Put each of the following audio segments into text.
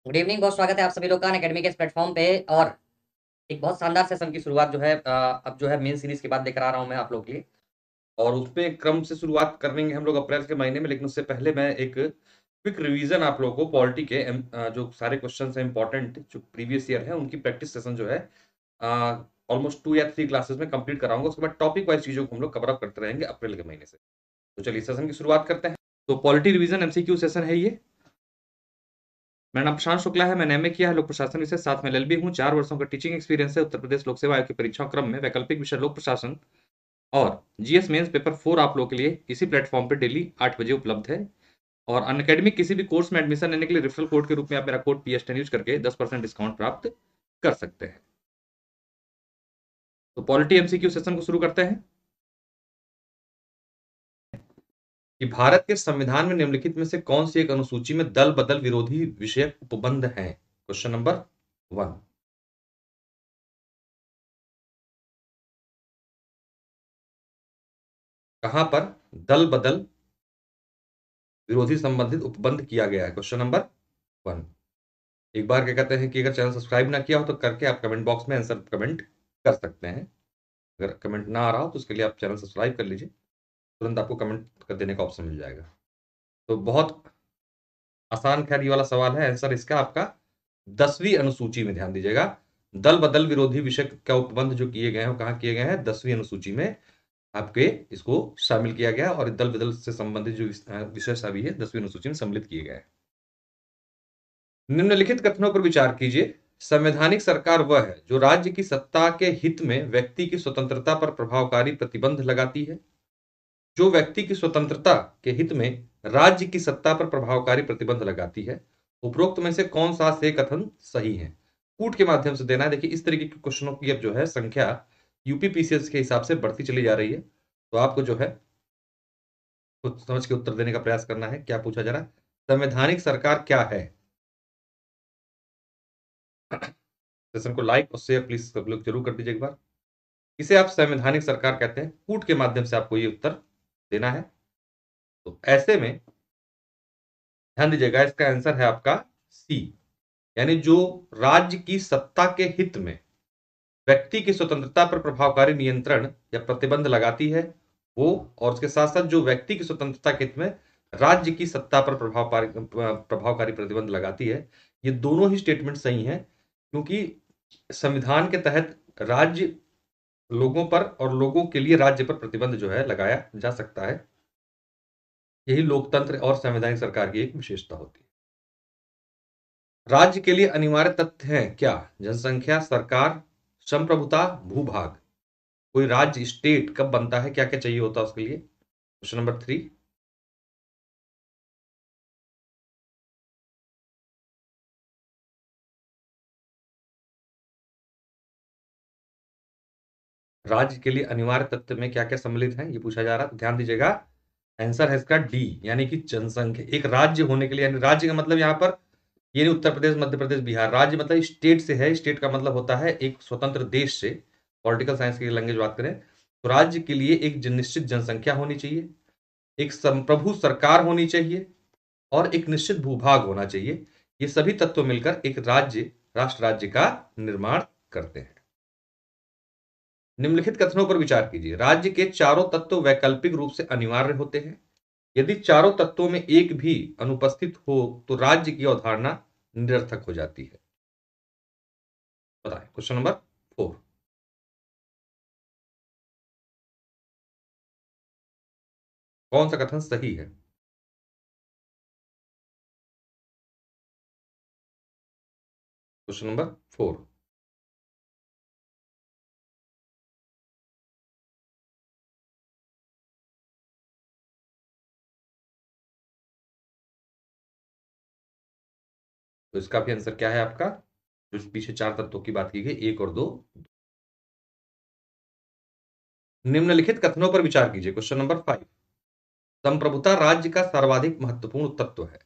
Good evening, बहुत स्वागत है आप सभी लोग का अनअकैडमी के इस प्लेटफॉर्म पे। और एक बहुत शानदार सेशन की शुरुआत जो है अब जो है मेन सीरीज के बाद लेकर आ रहा हूँ मैं आप लोग के लिए। और उसमें क्रम से शुरुआत करेंगे हम लोग अप्रैल के महीने में, लेकिन उससे पहले मैं एक क्विक रिवीजन आप लोगों को पॉलिटी के जो सारे क्वेश्चन हैं इंपॉर्टेंट जो प्रीवियस ईयर है उनकी प्रैक्टिस सेशन जो है ऑलमोस्ट 2 या 3 क्लासेस में कंप्लीट कराऊंगा। उसके बाद टॉपिक वाइज चीजों को हम लोग कवर अप करते रहेंगे अप्रैल के महीने से। तो चलिए सेशन की शुरुआत करते हैं। तो पॉलिटी रिवीजन एमसीक्यू सेशन है ये। मेरा नाम प्रशांत शुक्ला है। मैंने एमए किया है लोक प्रशासन विषय, साथ में एलएलबी हूँ। 4 वर्षों का टीचिंग एक्सपीरियंस है। उत्तर प्रदेश लोक सेवा आयोग की परीक्षाओं क्रम में वैकल्पिक विषय लोक प्रशासन और जीएस मेंस पेपर 4 आप लोगों के लिए इसी प्लेटफॉर्म पे डेली 8 बजे उपलब्ध है। और अनअकैडमी किसी भी कोर्स में एडमिशन लेने के लिए रेफरल कोड के रूप में आप मेरा कोड PS10 यूज करके 10% डिस्काउंट प्राप्त कर सकते हैं। तो पॉलिटी एमसीक्यू सेशन को शुरू करते हैं कि भारत के संविधान में निम्नलिखित में से कौन सी एक अनुसूची में दल बदल विरोधी विषय उपबंध है। Question number 1। कहां पर दल बदल विरोधी संबंधित उपबंध किया गया है। Question number 1। एक बार क्या कहते हैं कि अगर चैनल सब्सक्राइब ना किया हो तो करके आप कमेंट बॉक्स में आंसर कमेंट कर सकते हैं। अगर कमेंट ना आ रहा हो तो उसके लिए आप चैनल सब्सक्राइब कर लीजिए, तुरंत आपको कमेंट कर देने का ऑप्शन मिल जाएगा। तो बहुत आसान खैर ये वाला सवाल है। आंसर इसका आपका 10वीं अनुसूची में, ध्यान दीजिएगा। दल बदल विरोधी विषय का उपबंध जो किए गए हैं वो कहाँ किए गए हैं, 10वीं अनुसूची में आपके इसको शामिल किया गया और दल बदल से संबंधित जो विषय सभी है 10वीं अनुसूची में सम्मिलित किए गए हैं। निम्नलिखित कथनों पर विचार कीजिए। संवैधानिक सरकार वह है जो राज्य की सत्ता के हित में व्यक्ति की स्वतंत्रता पर प्रभावकारी प्रतिबंध लगाती है। जो व्यक्ति की स्वतंत्रता के हित में राज्य की सत्ता पर प्रभावकारी प्रतिबंध लगाती है। उपरोक्त में से कौन सा से कथन सही है। कूट के माध्यम से देना है। देखिए इस तरीके के क्वेश्चनों की अब जो है संख्या यूपीपीसीएस के हिसाब से बढ़ती चली जा रही है। तो आपको जो है खुद समझ के उत्तर देने का प्रयास करना है। क्या पूछा जा रहा है, संवैधानिक सरकार क्या है। सेशन को लाइक और शेयर प्लीज सब लोग जरूर कर दीजिए एक बार। इसे आप संवैधानिक सरकार कहते हैं। कूट के माध्यम से आपको ये उत्तर देना है। तो ऐसे में ध्यान दीजिएगा, इसका आंसर है आपका सी, यानी जो राज्य की सत्ता के हित में व्यक्ति की स्वतंत्रता पर प्रभावकारी नियंत्रण या प्रतिबंध लगाती है वो, और उसके साथ साथ जो व्यक्ति की स्वतंत्रता के हित में राज्य की सत्ता पर प्रभावकारी प्रतिबंध लगाती है, ये दोनों ही स्टेटमेंट सही हैं। क्योंकि संविधान के तहत राज्य लोगों पर और लोगों के लिए राज्य पर प्रतिबंध जो है लगाया जा सकता है। यही लोकतंत्र और संवैधानिक सरकार की एक विशेषता होती है। राज्य के लिए अनिवार्य तथ्य हैं क्या, जनसंख्या, सरकार, संप्रभुता, भूभाग। कोई राज्य स्टेट कब बनता है, क्या क्या चाहिए होता है उसके लिए। Question number 3। राज्य के लिए अनिवार्य तथ्य में क्या क्या सम्मिलित हैं ये पूछा जा रहा है। ध्यान दीजिएगा, आंसर है इसका डी, यानी कि जनसंख्या। एक राज्य होने के लिए, यानी राज्य का मतलब यहां पर ये नहीं उत्तर प्रदेश, मध्य प्रदेश, बिहार। राज्य मतलब स्टेट से है। स्टेट का मतलब होता है एक स्वतंत्र देश से। पॉलिटिकल साइंस की लैंग्वेज बात करें तो राज्य के लिए एक निश्चित जनसंख्या होनी चाहिए, एक संप्रभु सरकार होनी चाहिए और एक निश्चित भूभाग होना चाहिए। ये सभी तत्व मिलकर एक राज्य, राष्ट्र राज्य का निर्माण करते हैं। निम्नलिखित कथनों पर विचार कीजिए। राज्य के चारों तत्व वैकल्पिक रूप से अनिवार्य होते हैं। यदि चारों तत्वों में एक भी अनुपस्थित हो तो राज्य की अवधारणा निरर्थक हो जाती है। बताएं क्वेश्चन नंबर 4। कौन सा कथन सही है। Question number 4। तो इसका भी आंसर क्या है आपका, जो पीछे चार तत्वों की बात की गई, 1 और 2। निम्नलिखित कथनों पर विचार कीजिए। Question number 5। संप्रभुता राज्य का सर्वाधिक महत्वपूर्ण तत्व है।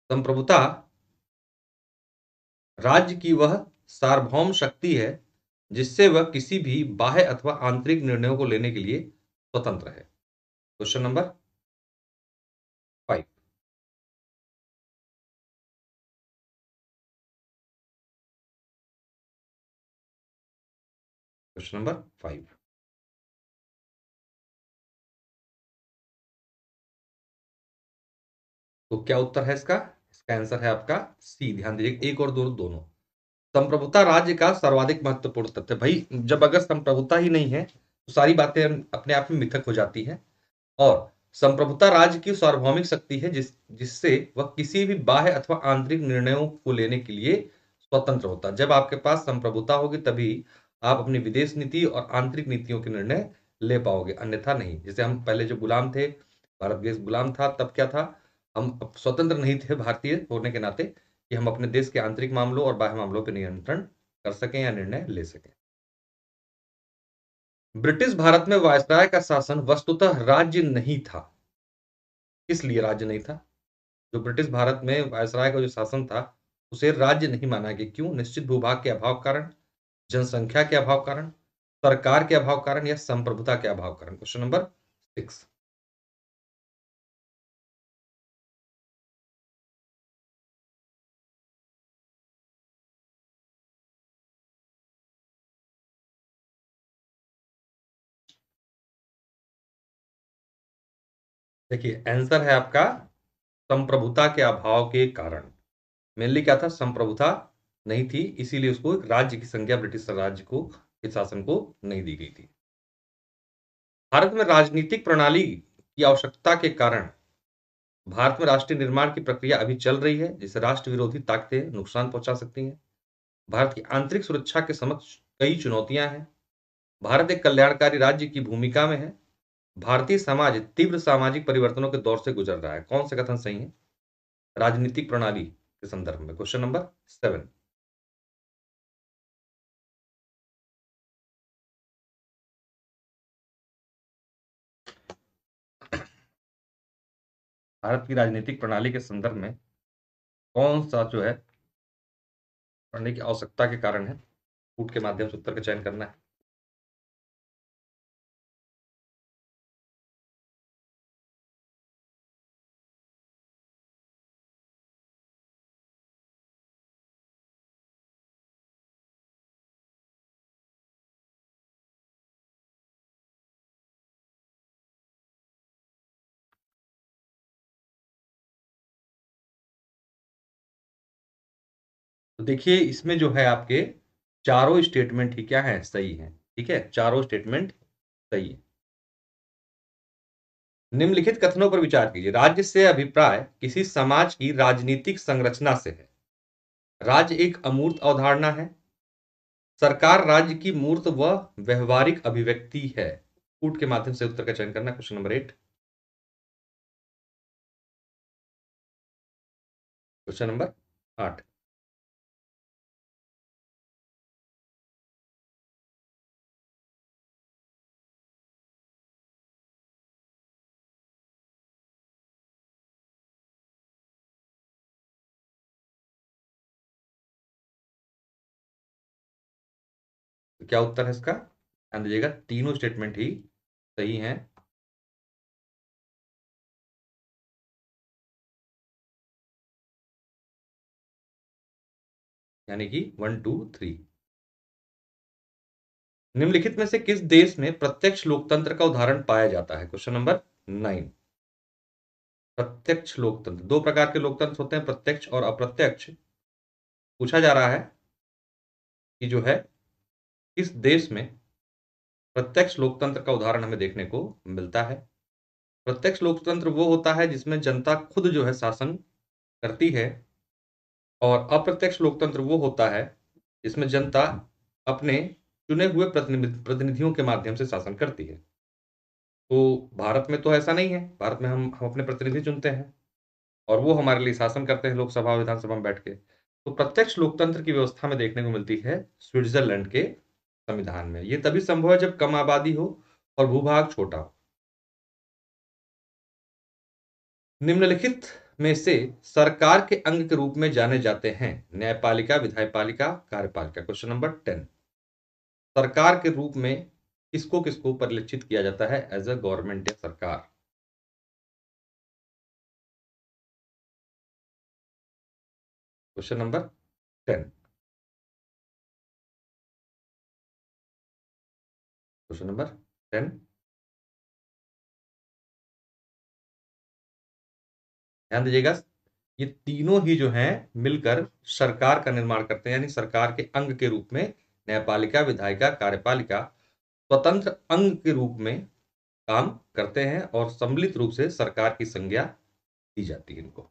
संप्रभुता राज्य की वह सार्वभौम शक्ति है जिससे वह किसी भी बाह्य अथवा आंतरिक निर्णयों को लेने के लिए स्वतंत्र है। Question number 5। Question number 5। तो क्या उत्तर है इसका? इसका आंसर है आपका सी। ध्यान दीजिए, एक और दो दोनों। संप्रभुता राज्य का सर्वाधिक महत्वपूर्ण तथ्य। भाई जब अगर संप्रभुता ही नहीं है तो सारी बातें अपने आप में मिथक हो जाती हैं। और संप्रभुता राज्य की सार्वभौमिक शक्ति है जिससे वह किसी भी बाह्य अथवा आंतरिक निर्णयों को लेने के लिए स्वतंत्र होता है। जब आपके पास संप्रभुता होगी तभी आप अपनी विदेश नीति और आंतरिक नीतियों के निर्णय ले पाओगे, अन्यथा नहीं। जैसे हम पहले जो गुलाम थे, भारत देश गुलाम था, तब क्या था, हम स्वतंत्र नहीं थे भारतीय होने के नाते कि हम अपने देश के आंतरिक मामलों और बाह्य मामलों पर नियंत्रण कर सकें या निर्णय ले सकें। ब्रिटिश भारत में वायसराय का शासन वस्तुतः राज्य नहीं था। किस लिए राज्य नहीं था? जो ब्रिटिश भारत में वायसराय का जो शासन था उसे राज्य नहीं माना गया। क्यों? निश्चित भूभाग के अभाव कारण, जनसंख्या के अभाव कारण, सरकार के अभाव कारण या संप्रभुता के अभाव कारण। Question number 6। देखिए आंसर है आपका संप्रभुता के अभाव के कारण। मेनली क्या था, संप्रभुता नहीं थी, इसीलिए उसको एक राज्य की संज्ञा ब्रिटिश राज्य को के शासन को नहीं दी गई थी। भारत में राजनीतिक प्रणाली की आवश्यकता के कारण भारत में राष्ट्रीय निर्माण की प्रक्रिया अभी चल रही है, जिसे राष्ट्र विरोधी ताकतें नुकसान पहुंचा सकती हैं। भारत की आंतरिक सुरक्षा के समक्ष कई चुनौतियां हैं। भारत एक कल्याणकारी राज्य की भूमिका में है। भारतीय समाज तीव्र सामाजिक परिवर्तनों के दौर से गुजर रहा है। कौन से कथन सही है राजनीतिक प्रणाली के संदर्भ में? Question number 7। भारत की राजनीतिक प्रणाली के संदर्भ में कौन सा जो है पढ़ने की आवश्यकता के कारण है? कूट के माध्यम से उत्तर का चयन करना है। तो देखिए इसमें जो है आपके चारों स्टेटमेंट ही क्या है, सही है। ठीक है, चारों स्टेटमेंट सही है। निम्नलिखित कथनों पर विचार कीजिए। राज्य से अभिप्राय किसी समाज की राजनीतिक संरचना से है। राज्य एक अमूर्त अवधारणा है। सरकार राज्य की मूर्त व व्यवहारिक अभिव्यक्ति है। कूट के माध्यम से उत्तर का चयन करना। Question number 8। Question number 8। तो क्या उत्तर है इसका? ध्यान दीजिएगा, तीनों स्टेटमेंट ही सही हैं। यानी कि 1 2 3। निम्नलिखित में से किस देश में प्रत्यक्ष लोकतंत्र का उदाहरण पाया जाता है? Question number 9। प्रत्यक्ष लोकतंत्र, दो प्रकार के लोकतंत्र होते हैं, प्रत्यक्ष और अप्रत्यक्ष। पूछा जा रहा है कि जो है किस देश में प्रत्यक्ष लोकतंत्र का उदाहरण हमें देखने को मिलता है। प्रत्यक्ष लोकतंत्र वो होता है जिसमें जनता खुद जो है शासन करती है, और अप्रत्यक्ष लोकतंत्र वो होता है जिसमें जनता अपने चुने हुए प्रतिनिधियों के माध्यम से शासन करती है। तो भारत में तो ऐसा नहीं है। भारत में हम अपने प्रतिनिधि चुनते हैं और वो हमारे लिए शासन करते हैं लोकसभा और विधानसभा में बैठ के। तो प्रत्यक्ष लोकतंत्र की व्यवस्था में देखने को मिलती है स्विट्जरलैंड के संविधान में। ये तभी संभव है जब कम आबादी हो और भूभाग छोटा हो। निम्नलिखित में से सरकार के अंग के रूप में जाने जाते हैं न्यायपालिका, विधायपालिका, कार्यपालिका। Question number 10। सरकार के रूप में किसको किसको परिलक्षित किया जाता है एज अ गवर्नमेंट या सरकार? Question number 10। Question number 10। ध्यान दीजिएगा, ये तीनों ही जो हैं मिलकर सरकार का निर्माण करते हैं, यानी सरकार के अंग के रूप में न्यायपालिका, विधायिका, कार्यपालिका स्वतंत्र अंग के रूप में काम करते हैं और सम्मिलित रूप से सरकार की संज्ञा दी जाती है इनको।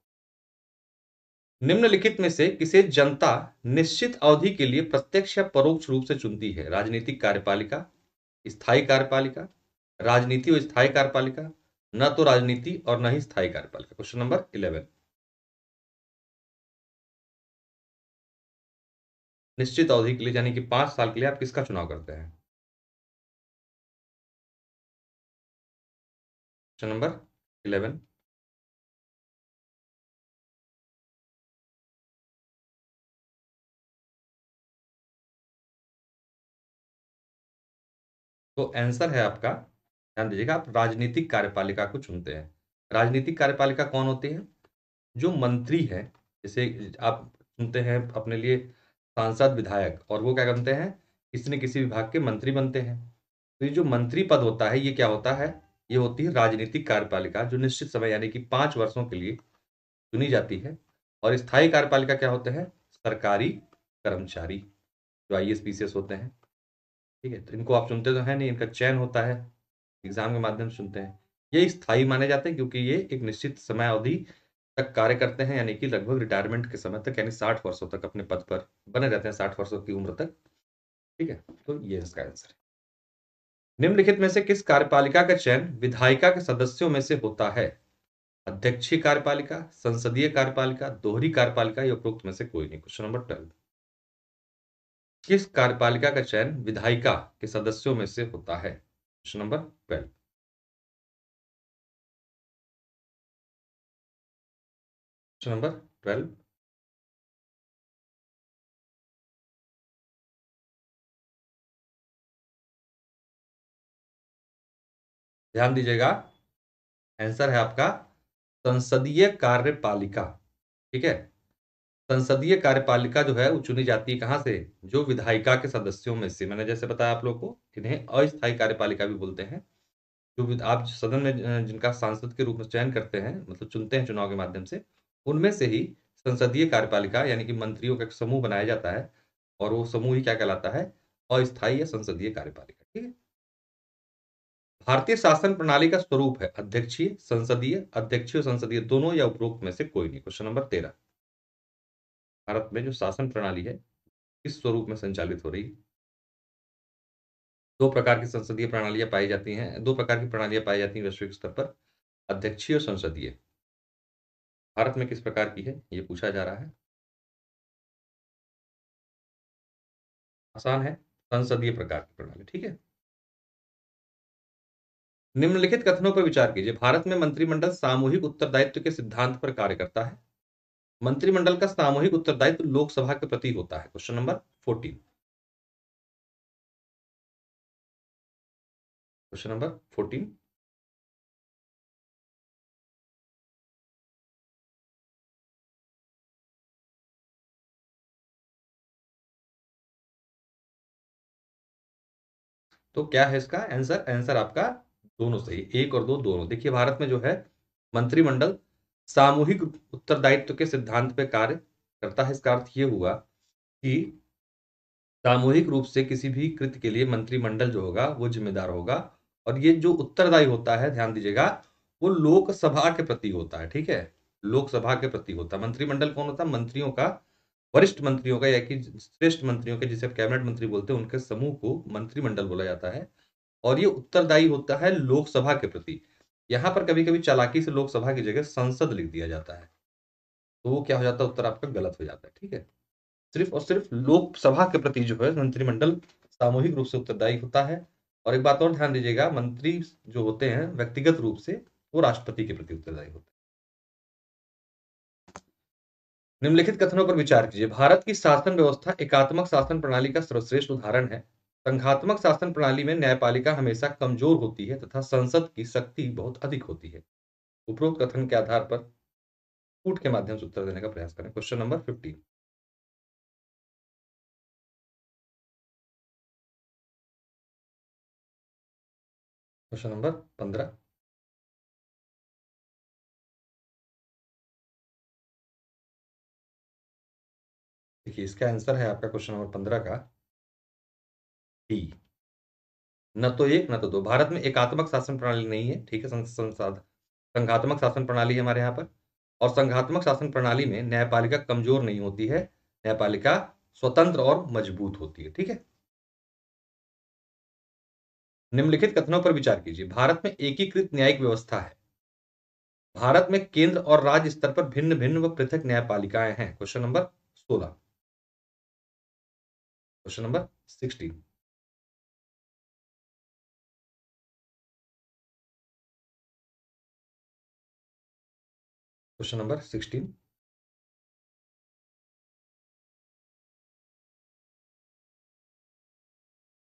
निम्नलिखित में से किसे जनता निश्चित अवधि के लिए प्रत्यक्ष या परोक्ष रूप से चुनती है? राजनीतिक कार्यपालिका, स्थायी कार्यपालिका, राजनीति और स्थायी कार्यपालिका, न तो राजनीति और न ही स्थायी कार्यपालिका। Question number 11। निश्चित अवधि के लिए यानी कि 5 साल के लिए आप किसका चुनाव करते हैं? Question number 11। तो आंसर है आपका, ध्यान दीजिएगा, आप राजनीतिक कार्यपालिका को चुनते हैं। राजनीतिक कार्यपालिका कौन होती है? जो मंत्री है, जैसे आप चुनते हैं अपने लिए सांसद, विधायक, और वो क्या बनते हैं? किसी न किसी विभाग के मंत्री बनते हैं। तो ये जो मंत्री पद होता है, ये क्या होता है? ये होती है राजनीतिक कार्यपालिका, जो निश्चित समय यानी कि 5 वर्षों के लिए चुनी जाती है। और स्थायी कार्यपालिका क्या होते हैं? सरकारी कर्मचारी, जो आईएएस पीसीएस होते हैं। ठीक है, तो इनको आप चुनते तो है नहीं, इनका चयन होता है, एग्जाम के माध्यम से चुनते हैं। ये स्थायी माने जाते हैं क्योंकि ये एक निश्चित समय अवधि तक कार्य करते हैं, यानी कि लगभग रिटायरमेंट के समय तक, यानी 60 वर्षों तक अपने पद पर बने रहते हैं, 60 वर्षों की उम्र तक। ठीक है, तो ये इसका आंसर है। निम्नलिखित में से किस कार्यपालिका का चयन विधायिका के सदस्यों में से होता है? अध्यक्षीय कार्यपालिका, संसदीय कार्यपालिका, दोहरी कार्यपालिका या उपरोक्त में से कोई नहीं। Question number 12। किस कार्यपालिका का चयन विधायिका के सदस्यों में से होता है? Question number 12। Question number 12। ध्यान दीजिएगा, आंसर है आपका संसदीय कार्यपालिका। ठीक है, संसदीय कार्यपालिका जो है वो चुनी जाती है कहां से? जो विधायिका के सदस्यों में से। मैंने जैसे बताया आप लोग को, इन्हें अस्थायी कार्यपालिका भी बोलते हैं। जो आप सदन में जिनका सांसद के रूप में चयन करते हैं, मतलब चुनते हैं चुनाव के माध्यम से, उनमें से ही संसदीय कार्यपालिका यानी कि मंत्रियों का एक समूह बनाया जाता है, और वो समूह ही क्या कहलाता है? अस्थायी या संसदीय कार्यपालिका। ठीक है, भारतीय शासन प्रणाली का स्वरूप है अध्यक्षीय, संसदीय, अध्यक्षीय संसदीय दोनों, या उपरोक्त में से कोई नहीं। Question number 13। भारत में जो शासन प्रणाली है किस स्वरूप में संचालित हो रही है? दो प्रकार की संसदीय प्रणालियां पाई जाती हैं, दो प्रकार की प्रणालियां पाई जाती हैं वैश्विक स्तर पर, अध्यक्षीय और संसदीय। भारत में किस प्रकार की है ये पूछा जा रहा है। आसान है, संसदीय प्रकार की प्रणाली। ठीक है, निम्नलिखित कथनों पर विचार कीजिए। भारत में मंत्रिमंडल सामूहिक उत्तरदायित्व के सिद्धांत पर कार्य करता है। मंत्रिमंडल का सामूहिक उत्तरदायित्व लोकसभा के प्रति होता है। Question number 14। Question number 14। तो क्या है इसका आंसर? आंसर आपका दोनों सही, 1 और 2 दोनों। देखिए, भारत में जो है मंत्रिमंडल सामूहिक उत्तरदायित्व के सिद्धांत पे कार्य करता है। इसका अर्थ ये हुआ कि सामूहिक रूप से किसी भी कृत्य के लिए मंत्रिमंडल जो होगा वो जिम्मेदार होगा, और ये जो उत्तरदायी होता है, ध्यान दीजिएगा, वो लोकसभा के प्रति होता है। ठीक है, लोकसभा के प्रति होता है। मंत्रिमंडल कौन होता है? मंत्रियों का, वरिष्ठ मंत्रियों का, या कि श्रेष्ठ मंत्रियों के, जिसे आप कैबिनेट मंत्री बोलते हैं, उनके समूह को मंत्रिमंडल बोला जाता है। और ये उत्तरदायी होता है लोकसभा के प्रति। यहां पर कभी कभी चालाकी से लोकसभा की जगह संसद लिख दिया जाता है, तो वो क्या हो जाता है? उत्तर आपका गलत हो जाता है। ठीक है, सिर्फ और सिर्फ लोकसभा के प्रति जो है मंत्रिमंडल सामूहिक रूप से उत्तरदायी होता है। और एक बात और ध्यान दीजिएगा, मंत्री जो होते हैं व्यक्तिगत रूप से वो राष्ट्रपति के प्रति उत्तरदायी होते हैं। निम्नलिखित कथनों पर विचार कीजिए। भारत की शासन व्यवस्था एकात्मक शासन प्रणाली का सर्वश्रेष्ठ उदाहरण है। संघात्मक शासन प्रणाली में न्यायपालिका हमेशा कमजोर होती है तथा संसद की शक्ति बहुत अधिक होती है। उपरोक्त कथन के आधार पर कूट के माध्यम से उत्तर देने का प्रयास करें। Question number 15। Question number 15। देखिए इसका आंसर है आपका क्वेश्चन नंबर 15 का डी। न तो एक न तो दो। भारत में एकात्मक शासन प्रणाली नहीं है, ठीक है, संघात्मक शासन प्रणाली है हमारे यहाँ पर। और संघात्मक शासन प्रणाली में न्यायपालिका कमजोर नहीं होती है, न्यायपालिका स्वतंत्र और मजबूत होती है, ठीक है। निम्नलिखित कथनों पर विचार कीजिए। भारत में एकीकृत न्यायिक व्यवस्था है। भारत में केंद्र और राज्य स्तर पर भिन्न भिन्न व पृथक न्यायपालिकाएं हैं। Question number 16। Question number 16। Question number 16।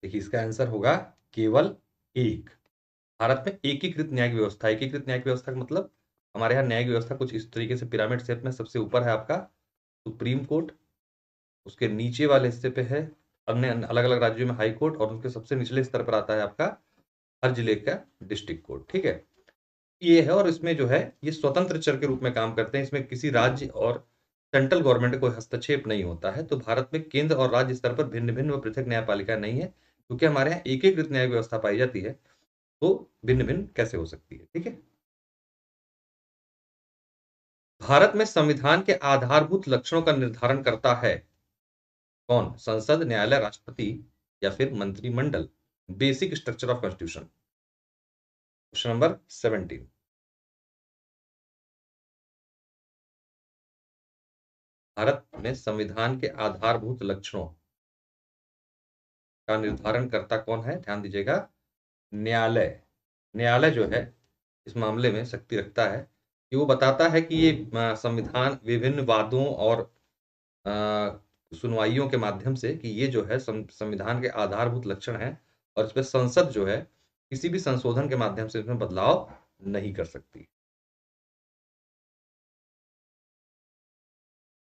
देखिए इसका आंसर होगा केवल एक। भारत में एकीकृत न्यायिक व्यवस्था। एकीकृत न्यायिक व्यवस्था का मतलब हमारे यहाँ न्यायिक व्यवस्था कुछ इस तरीके से पिरामिड शेप में, सबसे ऊपर है आपका सुप्रीम कोर्ट, उसके नीचे वाले हिस्से पे है अन्य अलग अलग राज्यों में हाई कोर्ट, और उसके सबसे निचले स्तर पर आता है आपका हर जिले का डिस्ट्रिक्ट कोर्ट, ठीक है। ये है, और इसमें जो है ये स्वतंत्र चर के रूप में काम करते हैं। इसमें किसी राज्य और सेंट्रल गवर्नमेंट का कोई हस्तक्षेप नहीं होता है। तो भारत में केंद्र और राज्य स्तर पर भिन्न भिन्न व पृथक न्यायपालिका नहीं है, क्योंकि हमारे यहाँ एकीकृत न्याय व्यवस्था पाई जाती है, तो भिन्न भिन्न कैसे हो सकती है, ठीक है। भारत में संविधान के आधारभूत लक्षणों का निर्धारण करता है कौन? संसद, न्यायालय, राष्ट्रपति या फिर मंत्रिमंडल। Basic structure of constitution. Question number 17। Bharat में संविधान के आधारभूत लक्षणों का निर्धारण करता कौन है? ध्यान दीजिएगा, न्यायालय। न्यायालय जो है इस मामले में शक्ति रखता है कि वो बताता है कि ये संविधान विभिन्न वादों और सुनवाइयों के माध्यम से कि ये जो है संविधान के आधारभूत लक्षण है, और इस पर संसद जो है किसी भी संशोधन के माध्यम से इसमें बदलाव नहीं कर सकती।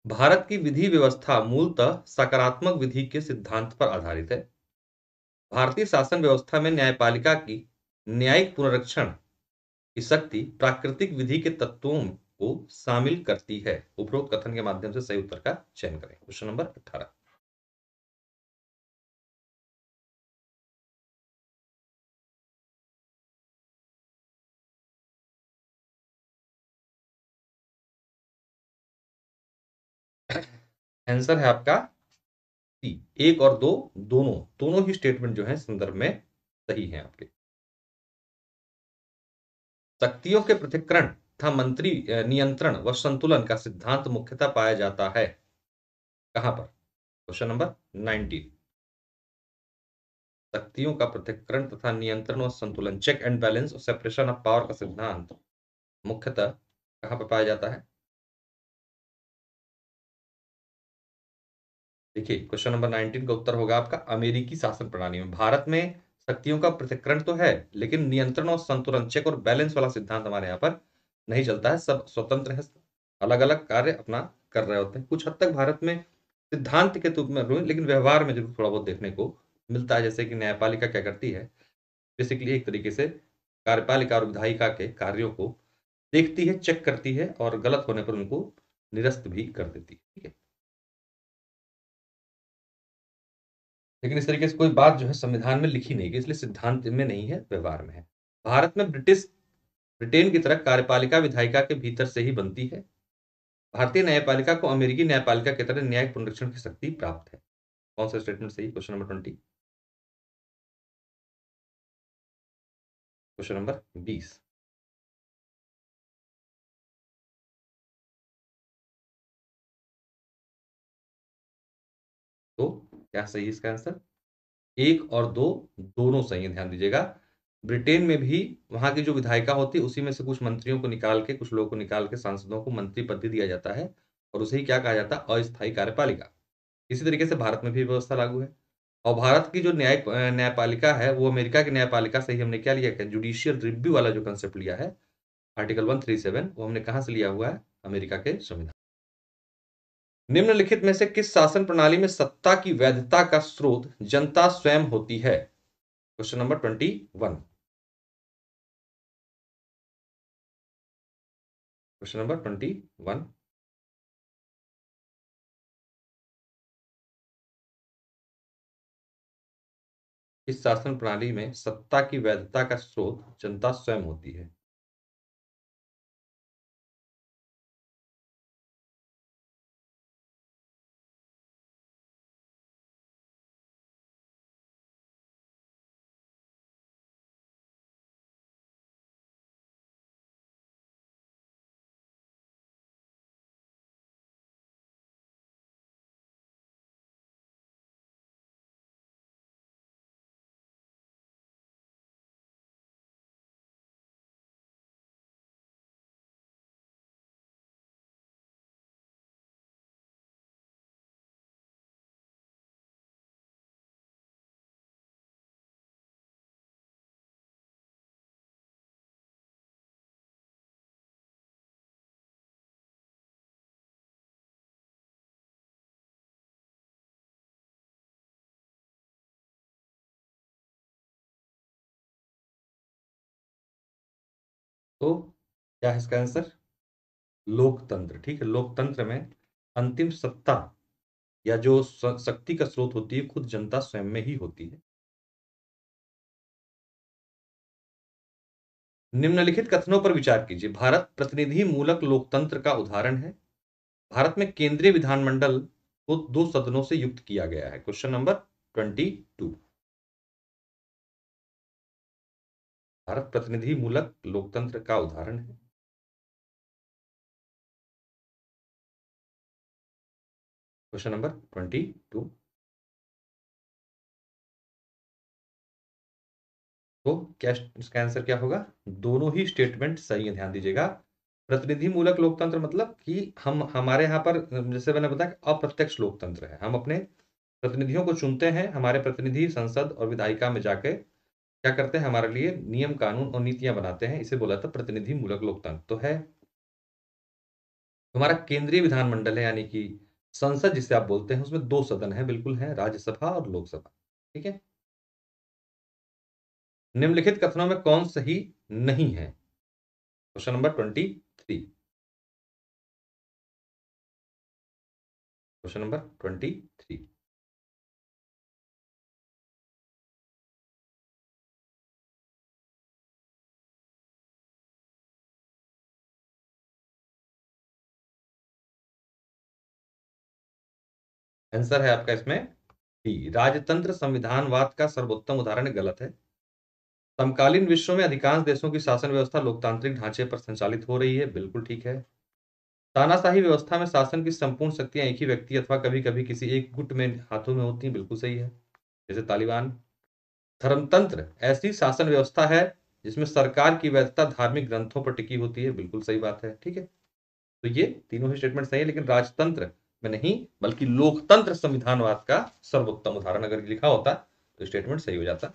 भारत की विधि व्यवस्था मूलतः सकारात्मक विधि के सिद्धांत पर आधारित है। भारतीय शासन व्यवस्था में न्यायपालिका की न्यायिक पुनरीक्षण की शक्ति प्राकृतिक विधि के तत्वों को शामिल करती है। उपरोक्त कथन के माध्यम से सही उत्तर का चयन करें। Question number 18। आंसर है आपका सी, एक और दो, दोनों दोनों ही स्टेटमेंट जो है संदर्भ में सही है आपके। शक्तियों के पृथक्करण तथा मंत्री नियंत्रण व संतुलन का सिद्धांत मुख्यतः पाया जाता है कहां पर? Question number 19। शक्तियों का पृथक्करण तथा नियंत्रण व संतुलन, चेक एंड बैलेंस और सेपरेशन ऑफ पावर का सिद्धांत मुख्यतः कहां पर पाया जाता है? देखिए क्वेश्चन नंबर 19 का उत्तर होगा आपका अमेरिकी शासन प्रणाली में। भारत में शक्तियों का पृथक्करण तो है, लेकिन नियंत्रण और संतुलन, चेक और बैलेंस वाला सिद्धांत हमारे यहाँ पर नहीं चलता है। सब स्वतंत्र है, अलग अलग कार्य अपना कर रहे होते हैं। कुछ हद तक भारत में सिद्धांत के रूप में, लेकिन व्यवहार में जरूर थोड़ा बहुत देखने को मिलता है। जैसे कि न्यायपालिका क्या करती है, बेसिकली एक तरीके से कार्यपालिका और विधायिका के कार्यों को देखती है, चेक करती है, और गलत होने पर उनको निरस्त भी कर देती है, ठीक है। लेकिन इस तरीके से कोई बात जो है संविधान में लिखी नहीं गई, इसलिए सिद्धांत में नहीं है, व्यवहार में है। भारत में ब्रिटेन की तरह कार्यपालिका विधायिका के भीतर से ही बनती है। भारतीय न्यायपालिका को अमेरिकी न्यायपालिका की तरह न्यायिक पुनरीक्षण की शक्ति प्राप्त है। कौन सा स्टेटमेंट सही? Question number 20। Question number 20। तो क्या सही है इसका आंसर? एक और दो दोनों सही है। ध्यान दीजिएगा, ब्रिटेन में भी वहां की जो विधायिका होती है उसी में से कुछ मंत्रियों को निकाल के, कुछ लोगों को निकाल के सांसदों को मंत्री पद दिया जाता है, और उसे ही क्या कहा जाता है? अस्थायी कार्यपालिका। इसी तरीके से भारत में भी व्यवस्था लागू है। और भारत की जो न्यायपालिका है वो अमेरिका की न्यायपालिका से ही हमने क्या लिया है? जुडिशियल रिव्यू वाला जो कंसेप्ट लिया है, आर्टिकल 137, वो हमने कहां से लिया हुआ है? अमेरिका के संविधान। निम्नलिखित में से किस शासन प्रणाली में सत्ता की वैधता का स्रोत जनता स्वयं होती है? Question number 21। Question number 21। इस शासन प्रणाली में सत्ता की वैधता का स्रोत जनता स्वयं होती है। तो क्या है इसका आंसर? लोकतंत्र। ठीक है, लोकतंत्र में अंतिम सत्ता या जो शक्ति का स्रोत होती है खुद जनता स्वयं में ही होती है। निम्नलिखित कथनों पर विचार कीजिए। भारत प्रतिनिधि मूलक लोकतंत्र का उदाहरण है। भारत में केंद्रीय विधानमंडल को 2 सदनों से युक्त किया गया है। Question number 22। भारत प्रतिनिधि मूलक लोकतंत्र का उदाहरण है। Question number 22। तो क्या इसका आंसर क्या होगा? दोनों ही स्टेटमेंट सही है, ध्यान दीजिएगा। प्रतिनिधि मूलक लोकतंत्र मतलब कि हम हमारे यहाँ पर जैसे मैंने बताया अप्रत्यक्ष लोकतंत्र है। हम अपने प्रतिनिधियों को चुनते हैं, हमारे प्रतिनिधि संसद और विधायिका में जाके क्या करते हैं, हमारे लिए नियम कानून और नीतियां बनाते हैं। इसे बोला था प्रतिनिधि मूलक लोकतंत्र। तो है हमारा केंद्रीय विधानमंडल है, यानी कि संसद जिसे आप बोलते हैं, उसमें 2 सदन है, बिल्कुल है, राज्यसभा और लोकसभा। ठीक है। निम्नलिखित कथनों में कौन सही नहीं है? Question number 23। Question number 23। Answer है आपका इसमें डी, राजतंत्र संविधानवाद का सर्वोत्तम उदाहरण गलत है। समकालीन विश्व में अधिकांश देशों की शासन व्यवस्था लोकतांत्रिक ढांचे पर संचालित हो रही है, बिल्कुल ठीक है। तानाशाही व्यवस्था में शासन की संपूर्ण शक्तियां एक ही व्यक्ति अथवा कभी कभी किसी एक गुट में हाथों में होती हैं, बिल्कुल सही है, जैसे तालिबान। धर्मतंत्र ऐसी शासन व्यवस्था है जिसमें सरकार की वैधता धार्मिक ग्रंथों पर टिकी होती है, बिल्कुल सही बात है। ठीक है, तो ये तीनों ही स्टेटमेंट सही है, लेकिन राजतंत्र में नहीं बल्कि लोकतंत्र संविधानवाद का सर्वोत्तम उदाहरण अगर लिखा होता तो स्टेटमेंट सही हो जाता।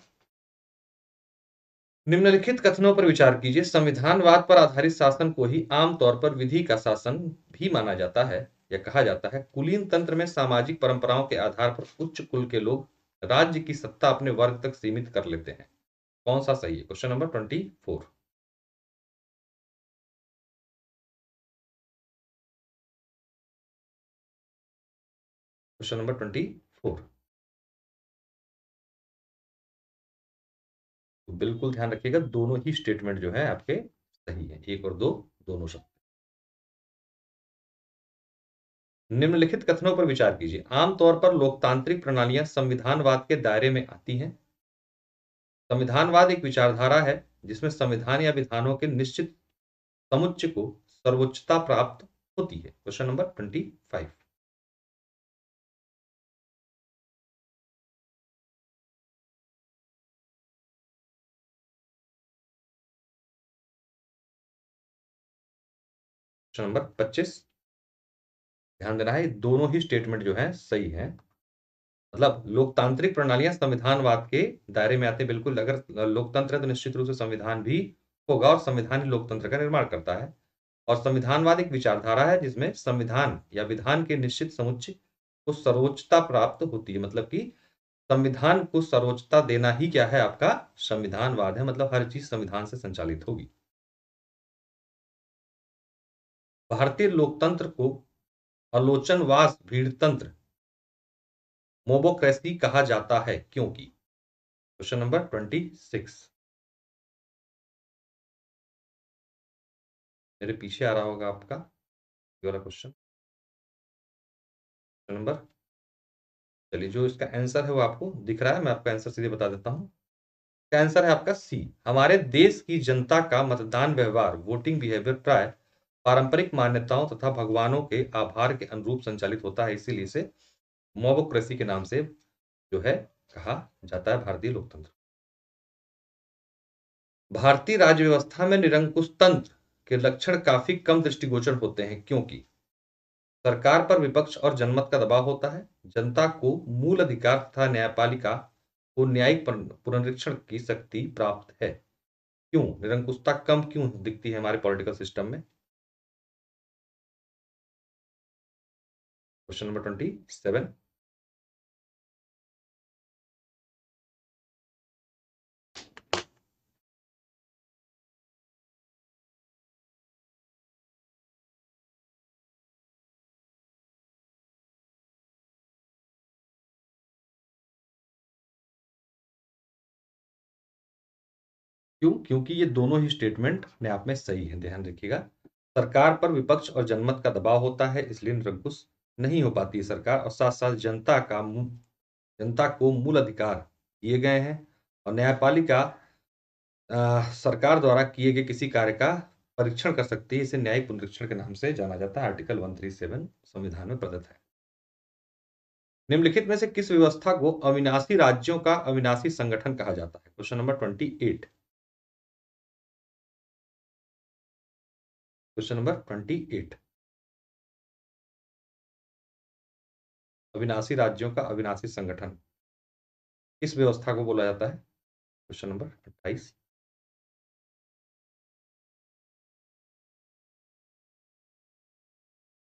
निम्नलिखित कथनों पर विचार कीजिए। संविधानवाद पर आधारित शासन को ही आमतौर पर विधि का शासन भी माना जाता है या कहा जाता है। कुलीन तंत्र में सामाजिक परंपराओं के आधार पर उच्च कुल के लोग राज्य की सत्ता अपने वर्ग तक सीमित कर लेते हैं। कौन सा सही है? Question number 24। Question number 24। तो बिल्कुल ध्यान रखिएगा, दोनों ही स्टेटमेंट जो है आपके सही है, 1 और 2 दोनों सही। निम्नलिखित कथनों पर विचार कीजिए। आमतौर पर लोकतांत्रिक प्रणालियां संविधानवाद के दायरे में आती हैं। संविधानवाद एक विचारधारा है जिसमें संविधान या विधानों के निश्चित समुच्चय को सर्वोच्चता प्राप्त होती है। Question number 25। Question number 25। ध्यान देना है, दोनों ही स्टेटमेंट जो है सही है। मतलब लोकतांत्रिक प्रणालियां संविधानवाद के दायरे में आते हैं, बिल्कुल। अगर लोकतंत्र है तो निश्चित रूप से संविधान भी होगा और संविधान ही लोकतंत्र का निर्माण करता है। और संविधानवाद एक विचारधारा है जिसमें संविधान या विधान के निश्चित समुच्चय को सर्वोच्चता प्राप्त होती है। मतलब कि संविधान को सर्वोच्चता देना ही क्या है? आपका संविधानवाद है। मतलब हर चीज संविधान से संचालित होगी। भारतीय लोकतंत्र को आलोचनवाद भीड़तंत्र मोबोक्रेसी कहा जाता है क्योंकि। Question number 26। मेरे पीछे आ रहा होगा आपका ये वाला क्वेश्चन नंबर। चलिए, जो इसका आंसर है वो आपको दिख रहा है, मैं आपका आंसर सीधे बता देता हूं। इसका आंसर है आपका सी। हमारे देश की जनता का मतदान व्यवहार वोटिंग बिहेवियर प्राय पारंपरिक मान्यताओं तथा भगवानों के आभार के अनुरूप संचालित होता है, इसीलिए इसे मोबोक्रेसी के नाम से जो है कहा जाता है भारतीय लोकतंत्र। भारतीय राज्य व्यवस्था में निरंकुश तंत्र के लक्षण काफी कम दृष्टिगोचर होते हैं क्योंकि सरकार पर विपक्ष और जनमत का दबाव होता है, जनता को मूल अधिकार तथा न्यायपालिका को न्यायिक पुनरीक्षण की शक्ति प्राप्त है। क्यों निरंकुशता कम क्यों दिखती है हमारे पॉलिटिकल सिस्टम में? Question number 27। क्यों? क्योंकि ये दोनों ही स्टेटमेंट अपने आप में सही है, ध्यान रखिएगा। सरकार पर विपक्ष और जनमत का दबाव होता है, इसलिए निरंकुश नहीं हो पाती है सरकार, और साथ साथ जनता को मूल अधिकार दिए गए हैं, और न्यायपालिका सरकार द्वारा किए गए किसी कार्य का परीक्षण कर सकती है, इसे न्यायिक पुनरीक्षण के नाम से जाना जाता है। आर्टिकल 137 संविधान में प्रदत्त है। निम्नलिखित में से किस व्यवस्था को अविनाशी राज्यों का अविनाशी संगठन कहा जाता है? Question number 28। Question number 28। अविनाशी राज्यों का अविनाशी संगठन किस व्यवस्था को बोला जाता है? Question number 28।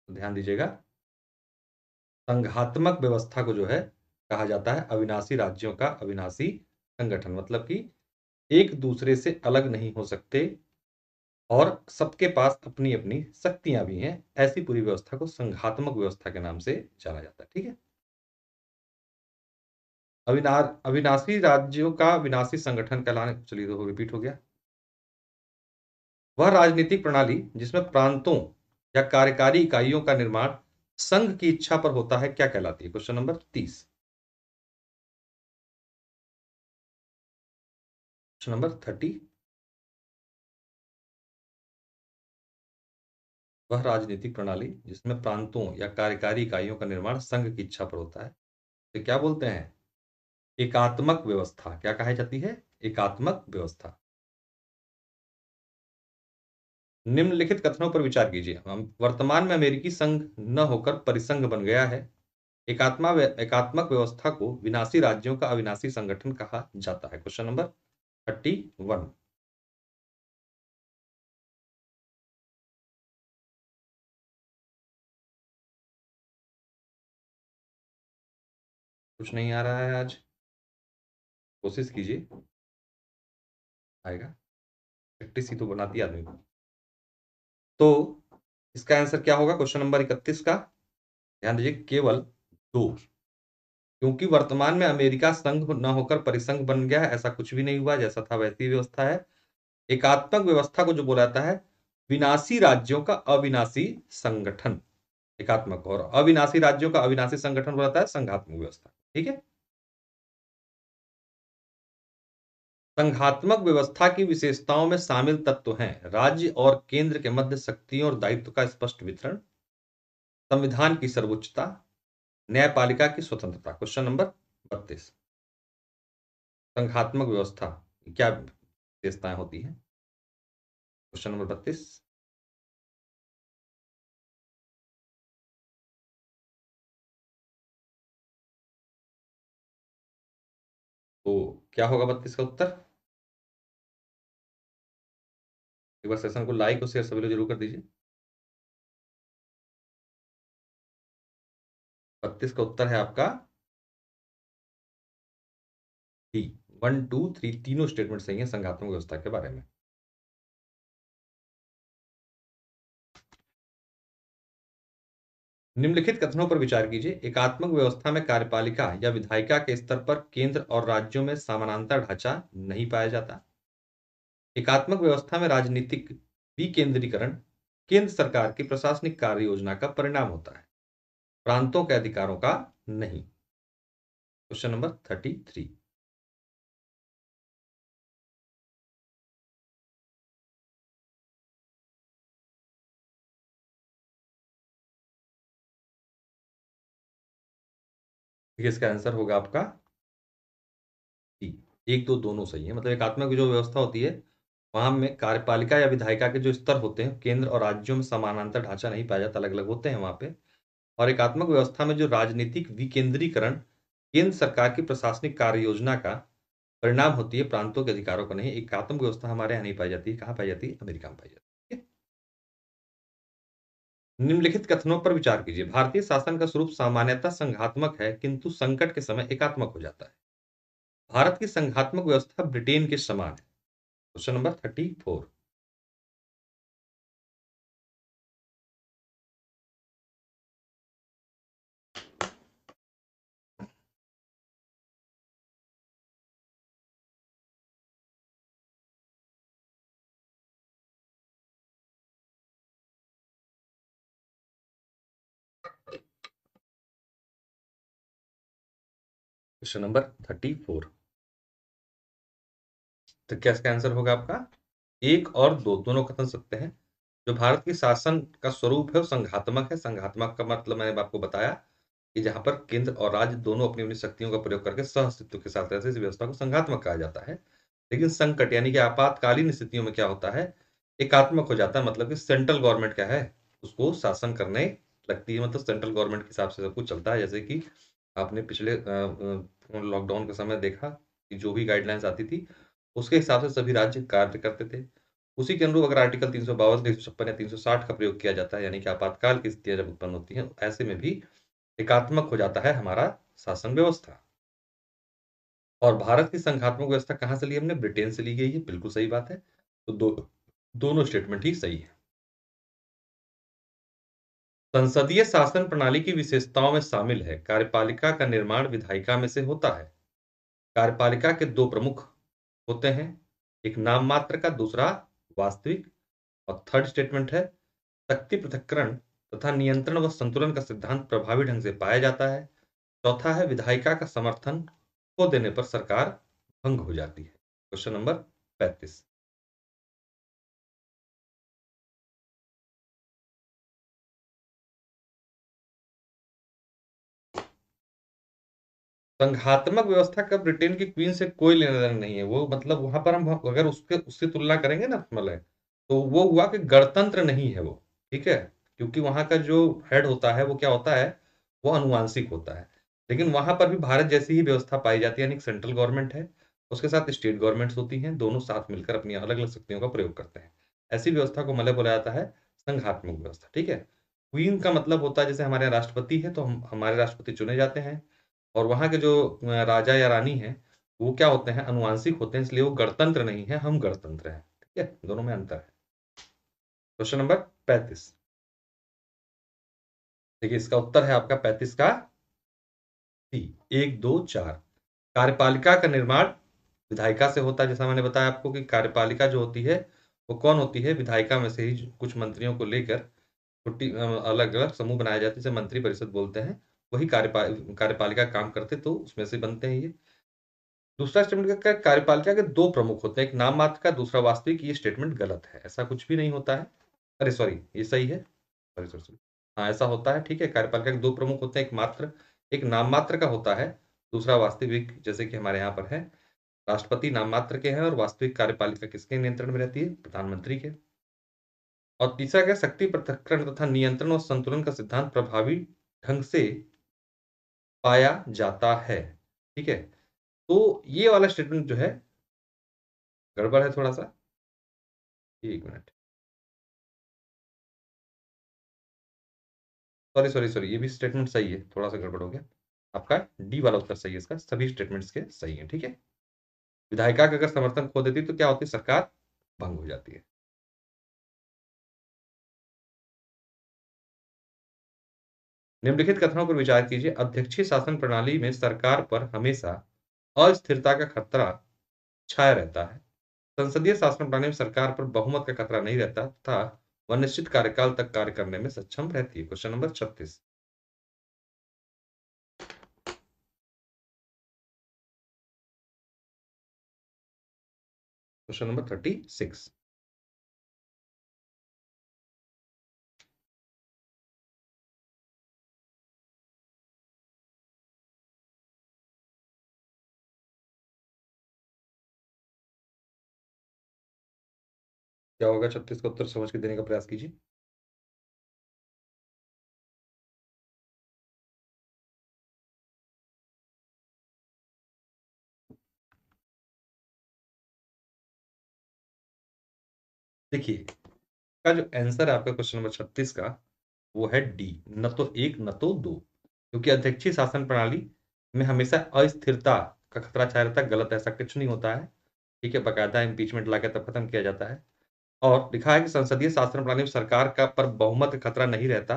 ध्यान दीजिएगा, संघात्मक व्यवस्था को जो है कहा जाता है अविनाशी राज्यों का अविनाशी संगठन, मतलब कि एक दूसरे से अलग नहीं हो सकते और सबके पास अपनी अपनी शक्तियां भी हैं, ऐसी पूरी व्यवस्था को संघात्मक व्यवस्था के नाम से जाना जाता है। ठीक है, अविनाशी राज्यों का विनाशी संगठन कहलाने, चलिए तो रिपीट हो गया। वह राजनीतिक प्रणाली जिसमें प्रांतों या कार्यकारी इकाइयों का निर्माण संघ की इच्छा पर होता है क्या कहलाती है? Question number 30। Question number 30। वह राजनीतिक प्रणाली जिसमें प्रांतों या कार्यकारी इकाइयों का निर्माण संघ की इच्छा पर होता है, तो क्या बोलते हैं? एकात्मक व्यवस्था। क्या कही जाती है? एकात्मक व्यवस्था। निम्नलिखित कथनों पर विचार कीजिए। हम वर्तमान में अमेरिकी संघ न होकर परिसंघ बन गया है। एकात्मक व्यवस्था को विनाशी राज्यों का अविनाशी संगठन कहा जाता है। Question number 31। कुछ नहीं आ रहा है आज, कोशिश कीजिए, आएगा। प्रैक्टिस ही तो बनाती है आदमी को। तो इसका आंसर क्या होगा क्वेश्चन नंबर 31 का? ध्यान दीजिए, केवल दो। क्योंकि वर्तमान में अमेरिका संघ न होकर परिसंघ बन गया है, ऐसा कुछ भी नहीं हुआ, जैसा था वैसी व्यवस्था है। एकात्मक व्यवस्था को जो बोला जाता है विनाशी राज्यों का अविनाशी संगठन, एकात्मक, और अविनाशी राज्यों का अविनाशी संगठन बोला जाता है संघात्मक व्यवस्था। ठीक है, संघात्मक व्यवस्था की विशेषताओं में शामिल तत्व हैं राज्य और केंद्र के मध्य शक्तियों और दायित्व का स्पष्ट वितरण, संविधान की सर्वोच्चता, न्यायपालिका की स्वतंत्रता। Question number 32। संघात्मक व्यवस्था की क्या विशेषताएं होती हैं? Question number 32। तो क्या होगा 32 का उत्तर? एक बार सेशन को लाइक और शेयर सभी लोग जरूर कर दीजिए। 32 का उत्तर है आपका डी। 1 2 3 तीनों स्टेटमेंट सही है संघात्मक व्यवस्था के बारे में। निम्नलिखित कथनों पर विचार कीजिए। एकात्मक व्यवस्था में कार्यपालिका या विधायिका के स्तर पर केंद्र और राज्यों में समानांतर ढांचा नहीं पाया जाता। एकात्मक व्यवस्था में राजनीतिक विकेंद्रीकरण केंद्र सरकार की प्रशासनिक कार्य योजना का परिणाम होता है, प्रांतों के अधिकारों का नहीं। Question number 33। इसका आंसर होगा आपका डी। एक दो दोनों सही है। मतलब एकात्मक जो व्यवस्था होती है वहां में कार्यपालिका या विधायिका के जो स्तर होते हैं केंद्र और राज्यों में समानांतर ढांचा नहीं पाया जाता, अलग अलग होते हैं वहां पे। और एकात्मक व्यवस्था में जो राजनीतिक विकेंद्रीकरण केंद्र सरकार की प्रशासनिक कार्य योजना का परिणाम होती है, प्रांतों के अधिकारों का नहीं। एकात्मक व्यवस्था हमारे यहाँ नहीं पाई जाती है। कहाँ पाई जाती है? अमेरिका में पाई जाती है। निम्नलिखित कथनों पर विचार कीजिए। भारतीय शासन का स्वरूप सामान्यतः संघात्मक है किंतु संकट के समय एकात्मक हो जाता है। भारत की संघात्मक व्यवस्था ब्रिटेन के समान है। Question number 34। Question number 34। तो क्या इसका आंसर होगा आपका? एक और दो दोनों कथन सकते हैं। जो भारत की शासन का स्वरूप है वो संघात्मक है। संघात्मक का मतलब मैंने आपको बताया कि जहां पर केंद्र और राज्य दोनों अपनी अपनी शक्तियों का प्रयोग करके सह अस्तित्व के साथ रहते हैं, इस व्यवस्था को संघात्मक कहा जाता है। लेकिन संकट यानी कि आपातकालीन स्थितियों में क्या होता है? एकात्मक हो जाता है। मतलब कि सेंट्रल गवर्नमेंट क्या है, उसको शासन करने लगती है। मतलब सेंट्रल गवर्नमेंट के हिसाब से सब कुछ चलता है। जैसे कि आपने पिछले लॉकडाउन के समय देखा कि जो भी गाइडलाइंस आती थी उसके हिसाब से सभी राज्य कार्य करते थे। उसी के अनुरूप अगर आर्टिकल 352, 356 या 360 का प्रयोग किया जाता है, यानी कि आपातकाल की स्थितियां जब उत्पन्न होती हैं, ऐसे में भी एकात्मक हो जाता है हमारा शासन व्यवस्था। और भारत की संघात्मक व्यवस्था कहां से ली हमने? ब्रिटेन से ली गई है। बिल्कुल सही बात है। तो दोनों स्टेटमेंट ही सही है। संसदीय शासन प्रणाली की विशेषताओं में शामिल है कार्यपालिका का निर्माण विधायिका में से होता है। कार्यपालिका के दो प्रमुख होते हैं, एक नाम मात्र का, दूसरा वास्तविक। और थर्ड स्टेटमेंट है शक्ति पृथक्करण तथा नियंत्रण व संतुलन का सिद्धांत प्रभावी ढंग से पाया जाता है। चौथा है विधायिका का समर्थन खो देने पर सरकार भंग हो जाती है। Question number 35। संघात्मक व्यवस्था का ब्रिटेन की क्वीन से कोई लेना देना नहीं है। वो मतलब वहां पर हम अगर उसके उससे तुलना करेंगे ना मतलब, तो वो हुआ कि गणतंत्र नहीं है वो। ठीक है, क्योंकि वहां का जो हेड होता है वो क्या होता है, वो अनुवांशिक होता है। लेकिन वहां पर भी भारत जैसी ही व्यवस्था पाई जाती है, यानी सेंट्रल गवर्नमेंट है, उसके साथ स्टेट गवर्नमेंट्स होती हैं, दोनों साथ मिलकर अपनी अलग अलग शक्तियों का प्रयोग करते हैं। ऐसी व्यवस्था को मतलब बोला जाता है संघात्मक व्यवस्था। ठीक है, क्वीन का मतलब होता है जैसे हमारे यहाँ राष्ट्रपति है तो हम हमारे राष्ट्रपति चुने जाते हैं, और वहां के जो राजा या रानी हैं वो क्या होते हैं, अनुवांशिक होते हैं, इसलिए वो गणतंत्र नहीं है, हम गणतंत्र हैं। ठीक है, दोनों में अंतर है। Question number 35। देखिए इसका उत्तर है आपका 35 का सी, 1, 2, 4। कार्यपालिका का निर्माण विधायिका से होता है। जैसा मैंने बताया आपको कि कार्यपालिका जो होती है वो कौन होती है, विधायिका में से ही कुछ मंत्रियों को लेकर छोटी अलग अलग समूह बनाए जाते हैं, जिसे मंत्री परिषद बोलते हैं। वही कार्यपालिका काम करते, तो उसमें से बनते हैं ये। दूसरा स्टेटमेंट का कार्यपालिका के दो प्रमुख होते हैं, एक नाम मात्र का, दूसरा वास्तविक। ये स्टेटमेंट गलत है, ऐसा कुछ भी नहीं होता है। अरे सॉरी, ये सही है। Sorry sorry sorry. हाँ ऐसा होता है। ठीक है, कार्यपालिका के दो प्रमुख होते हैं, एक नाम मात्र का होता है, दूसरा वास्तविक। जैसे कि हमारे यहाँ पर है, राष्ट्रपति नाम मात्र के हैं और वास्तविक कार्यपालिका किसके नियंत्रण में रहती है? प्रधानमंत्री के। और तीसरा क्या, शक्ति पृथक्करण तथा नियंत्रण और संतुलन का सिद्धांत प्रभावी ढंग से पाया जाता है। ठीक है, तो ये वाला स्टेटमेंट जो है गड़बड़ है थोड़ा सा। 1 मिनट, सॉरी सॉरी सॉरी, ये भी स्टेटमेंट सही है, थोड़ा सा गड़बड़ हो गया। आपका डी वाला उत्तर सही है, इसका सभी स्टेटमेंट्स के सही है। ठीक है, विधायिका का अगर समर्थन खो देती तो क्या होती? सरकार भंग हो जाती है। निम्नलिखित कथनों पर विचार कीजिए। अध्यक्षीय शासन प्रणाली में सरकार पर हमेशा अस्थिरता का खतरा छाया रहता है। संसदीय शासन प्रणाली में सरकार पर बहुमत का खतरा नहीं रहता तथा वह निश्चित कार्यकाल तक कार्य करने में सक्षम रहती है। Question number 36। Question number 36। क्या होगा? 36 का उत्तर समझ के देने का प्रयास कीजिए। देखिए, का जो आंसर है आपका क्वेश्चन नंबर 36 का, वो है डी, न तो एक न तो दो। क्योंकि अध्यक्षीय शासन प्रणाली में हमेशा अस्थिरता का खतरा छाया रहता है। गलत, ऐसा कुछ नहीं होता है। ठीक है, बकायदा इम्पीचमेंट लाके तब खत्म किया जाता है। और लिखा है कि संसदीय शासन प्रणाली में सरकार का पर बहुमत का खतरा नहीं रहता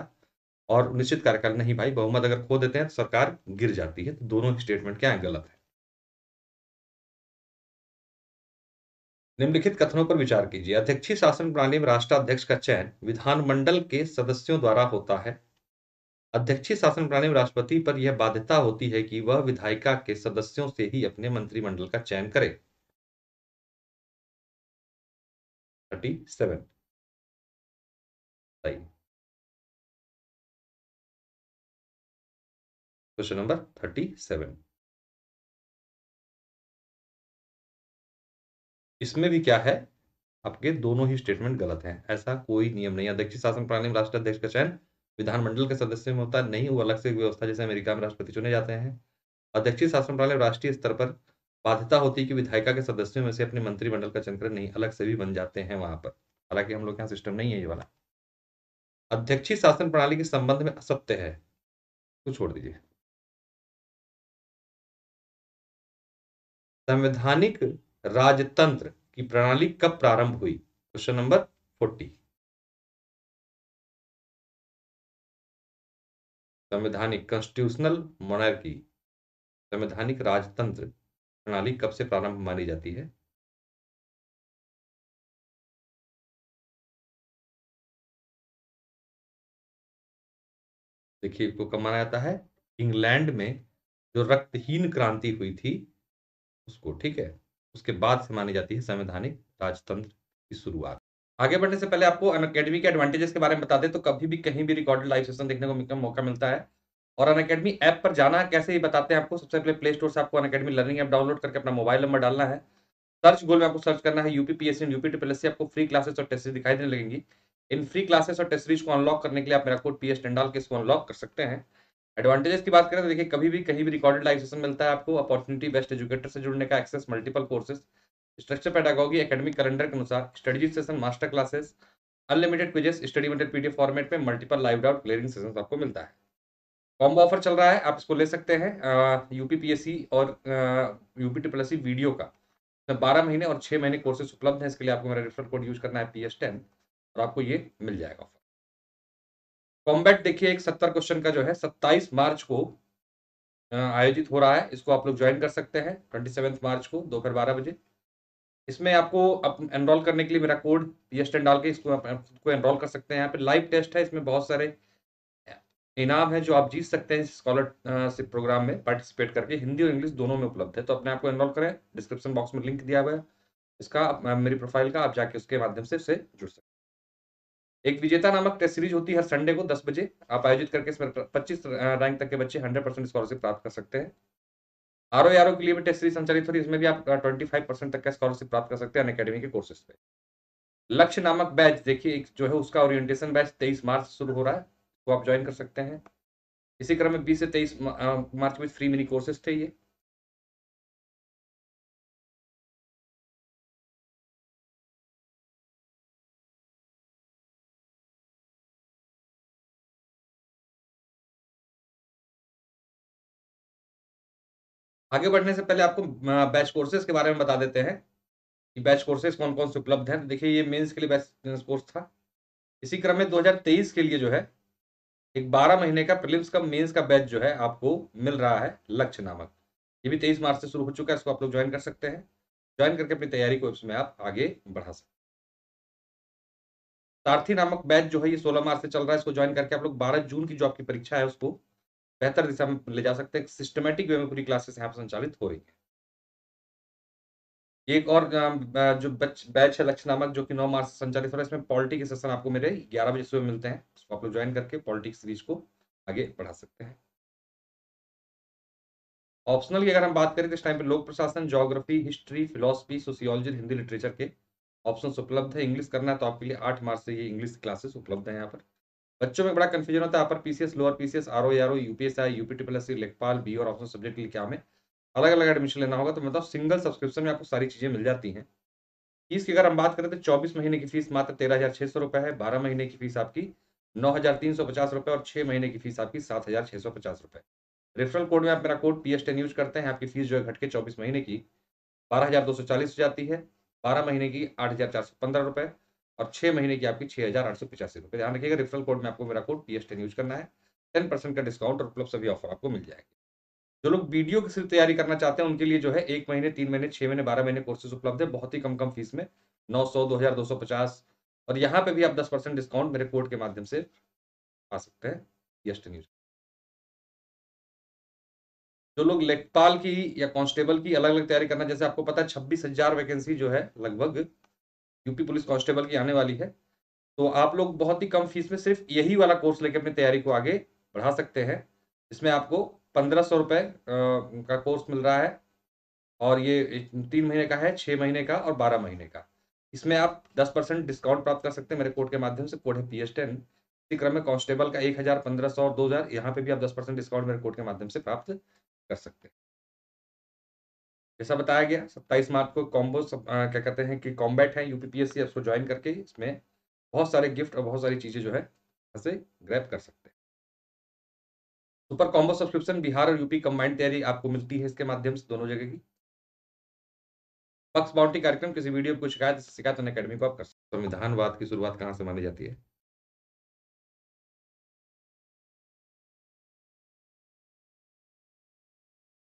और निश्चित कार्यकाल। नहीं भाई, बहुमत अगर खो देते हैं तो सरकार गिर जाती है। तो दोनों स्टेटमेंट क्या है? गलत है। निम्नलिखित कथनों पर विचार कीजिए। अध्यक्षीय शासन प्रणाली में राष्ट्राध्यक्ष का चयन विधानमंडल के सदस्यों द्वारा होता है। अध्यक्षीय शासन प्रणाली में राष्ट्रपति पर यह बाध्यता होती है कि वह विधायिका के सदस्यों से ही अपने मंत्रिमंडल का चयन करे। 37 सही। Question number 37। इसमें भी क्या है? आपके दोनों ही स्टेटमेंट गलत हैं। ऐसा कोई नियम नहीं है। अध्यक्षीय शासन प्रणाली में राष्ट्राध्यक्ष का चयन विधानमंडल के सदस्यों में होता है नहीं, वो अलग से एक व्यवस्था जैसे अमेरिका में राष्ट्रपति चुने जाते हैं। अध्यक्षीय शासन प्रणाली राष्ट्रीय स्तर पर बाध्यता होती है कि विधायिका के सदस्यों में से अपने मंत्रिमंडल का चयन करें। नहीं, अलग से भी बन जाते हैं वहां पर। हालांकि हम लोग यहाँ सिस्टम नहीं है ये वाला। अध्यक्षीय शासन प्रणाली के संबंध में असत्य है तो छोड़ दीजिए। संवैधानिक राजतंत्र की प्रणाली कब प्रारंभ हुई? Question number 40। संवैधानिक कॉन्स्टिट्यूशनल मोनार्की, संवैधानिक राजतंत्र प्रणाली कब से प्रारंभ मानी जाती है? देखिए, इसको कब माना जाता है? इंग्लैंड में जो रक्तहीन क्रांति हुई थी उसको, ठीक है, उसके बाद से मानी जाती है संवैधानिक राजतंत्र की शुरुआत। आगे बढ़ने से पहले आपको अनअकैडमी के एडवांटेजेस के बारे में बता दें तो कभी भी कहीं भी रिकॉर्डेड लाइव सेशन देखने को मौका मिलता है। और अनअकैडमी ऐप पर जाना है कैसे, ये बताते हैं आपको। सबसे पहले प्ले स्टोर से आपको अनअकैडमी लर्निंग ऐप डाउनलोड करके अपना मोबाइल नंबर डालना है। सर्च गोल में आपको सर्च करना है यूपीपीएससी एंड यूपीटीपीएससी। आपको फ्री क्लासेस और टेस्ट सीरीज दिखाई देने लगेंगी। इन फ्री क्लासेस और टेस्ट सीरीज को अनलॉक करने के लिए आप मेरा कोड PS10 डाल के इसको अनलॉक कर सकते हैं। एडवांटेजेस की बात करें तो देखिए, कभी भी कहीं भी रिकॉर्डेड लाइव सेशन मिलता है आपको। अपॉर्चुनिटी, बेस्ट एजुकेटर से जुड़ने का access, multiple courses, structure pedagogy academic calendar के अनुसार, study session, master classes, unlimited quizzes, study material PDF format में, multiple live doubt clearing sessions आपको मिलता है। कॉम्बो ऑफर चल रहा है, आप इसको ले सकते हैं। यूपीपीएससी और यूपीटीपीएससी वीडियो का 12 महीने और 6 महीने कोर्सेज उपलब्ध हैं। इसके लिए आपको मेरा रेफरल कोड यूज करना है PS10 और आपको ये मिल जाएगा ऑफर। कॉम्बैट देखिए, एक 70 क्वेश्चन का जो है 27 मार्च को आयोजित हो रहा है। इसको आप लोग ज्वाइन कर सकते हैं 27 मार्च को दोपहर 12 बजे। इसमें आपको एनरोल करने के लिए मेरा कोड PS10 डाल के इसको आप खुद को एनरोल कर सकते हैं। यहाँ पे लाइव टेस्ट है, इसमें बहुत सारे इनाम है जो आप जीत सकते हैं स्कॉलरशिप प्रोग्राम में पार्टिसिपेट करके। हिंदी और इंग्लिश दोनों में उपलब्ध है। तो अपने आप को एनरोल करें, डिस्क्रिप्शन बॉक्स में लिंक दिया हुआ है इसका, मेरी प्रोफाइल का, आप जाके उसके माध्यम से इससे जुड़ सकते हैं। एक विजेता नामक टेस्ट सीरीज होती है हर संडे को 10 बजे। आप आयोजित करके इसमें 25 रैंक तक के बच्चे 100% स्कॉलरशिप प्राप्त कर सकते हैं। आरओ के लिए भी टेस्ट सीरीज संचालित हो रही है, इसमें भी आप 25% तक का स्कॉलरशिप प्राप्त कर सकते हैं अनअकैडमी के कोर्सेज पे। लक्ष्य नामक बैच देखिए, एक जो है उसका ओरिएंटेशन बैच 23 मार्च से शुरू हो रहा है, तो आप ज्वाइन कर सकते हैं। इसी क्रम में 20 से 23 मार्च में फ्री मिनी कोर्सेज थे ये। आगे बढ़ने से पहले आपको बैच कोर्सेज के बारे में बता देते हैं कि बैच कोर्सेज कौन कौन से उपलब्ध हैं। तो देखिए, ये मेंस के लिए बैच कोर्स था। इसी क्रम में 2023 के लिए जो है एक 12 महीने का प्रीलिम्स का मेंस का बैच जो है आपको मिल रहा है लक्ष्य नामक। ये भी 23 मार्च से शुरू हो चुका है, इसको आप लोग ज्वाइन कर सकते हैं। ज्वाइन करके अपनी तैयारी को इसमें आप आगे बढ़ा सकते हैं। सारथी नामक बैच जो है ये 16 मार्च से चल रहा है, इसको ज्वाइन करके आप लोग 12 जून की जो आपकी परीक्षा है उसको बेहतर दिशा में ले जा सकते हैं। सिस्टमेटिक वे में पूरी क्लासेस यहाँ पर संचालित हो रही है। एक और जो बैच है लक्ष्य नामक जो कि 9 मार्च से संचालित हो रहा है, इसमें पॉलिटी के सेशन आपको मेरे 11 बजे सुबह मिलते हैं। इसको आप लोग ज्वाइन करके पॉलिटिक्स सीरीज को आगे बढ़ा सकते हैं। ऑप्शनल की अगर हम बात करें तो इस टाइम पे लोक प्रशासन, geography, history, philosophy, sociology, Hindi literature के ऑप्शंस उपलब्ध है। इंग्लिश करना है तो आपके लिए 8 मार्च से ये इंग्लिश क्लासेस उपलब्ध है यहाँ पर। बच्चों में बड़ा कंफ्यूजन होता है, upper PCS, lower PCS, RO, RO, UPSI, UP triple SC, लेखपाल, बी और ऑप्शन सब्जेक्ट के लिए क्या हमें अलग अलग एडमिशन लेना होगा। तो मतलब सिंगल सब्सक्रिप्शन में आपको सारी चीजें मिल जाती हैं। फीस की अगर हम बात करें तो 24 महीने की फीस मात्र 13,600 है। 12 महीने की फीस आपकी 9,350 और 6 महीने की फीस आपकी 7,650। रेफरल कोड में आप मेरा कोड PS10 यूज करते हैं, आपकी फीस जो है घट के 24 महीने की 12,240 हो जाती है। 12 महीने की 8,415 और 6 महीने की आपकी 6,885। ध्यान रखिएगा, रेफरल कोड में आपको मेरा कोड PS10 यूज करना है। 10% का डिस्काउंट और उपलब्ध सभी ऑफर आपको मिल जाएंगे। जो लोग वीडियो की सिर्फ तैयारी करना चाहते हैं उनके लिए जो है 1 महीने, 3 महीने, 6 महीने, 12 महीने कोर्सेज उपलब्ध है बहुत ही कम फीस में 900, 2,250। और यहाँ पे भी आप 10% डिस्काउंट मेरे कोड के माध्यम से पा सकते हैं PS10 यूज। जो लोग लेखपाल की या कांस्टेबल की अलग अलग तैयारी करना, जैसे आपको पता है 26,000 वैकेंसी जो है लगभग यूपी पुलिस कांस्टेबल की आने वाली है, तो आप लोग बहुत ही कम फीस में सिर्फ यही वाला कोर्स लेकर अपनी तैयारी को आगे बढ़ा सकते हैं। इसमें आपको 1,500 रुपए का कोर्स मिल रहा है और ये 3 महीने का है, 6 महीने का और 12 महीने का। इसमें आप 10% डिस्काउंट प्राप्त कर सकते हैं मेरे कोड के माध्यम से, कोड है PS10। इसी क्रम में कांस्टेबल का 1,000, 1,500 और 2,000, यहाँ पे भी आप 10% डिस्काउंट मेरे कोड के माध्यम से प्राप्त कर सकते हैं। जैसा बताया गया 27 मार्च को कॉम्बो क्या कहते हैं कि कॉम्बैट है UPPSC, उसको ज्वाइन करके इसमें बहुत सारे गिफ्ट और बहुत सारी चीजें जो है ऐसे ग्रैब कर सकते हैं। सुपर कॉम्बो सब्सक्रिप्शन बिहार और यूपी कंबाइंड तैयारी आपको मिलती है इसके माध्यम से दोनों जगह की। पक्ष बाउंड्री कार्यक्रम, किसी वीडियो को शिकायत अकेडमी को आप कर सकते हैं। संविधानवाद की शुरुआत कहाँ से मानी जाती है?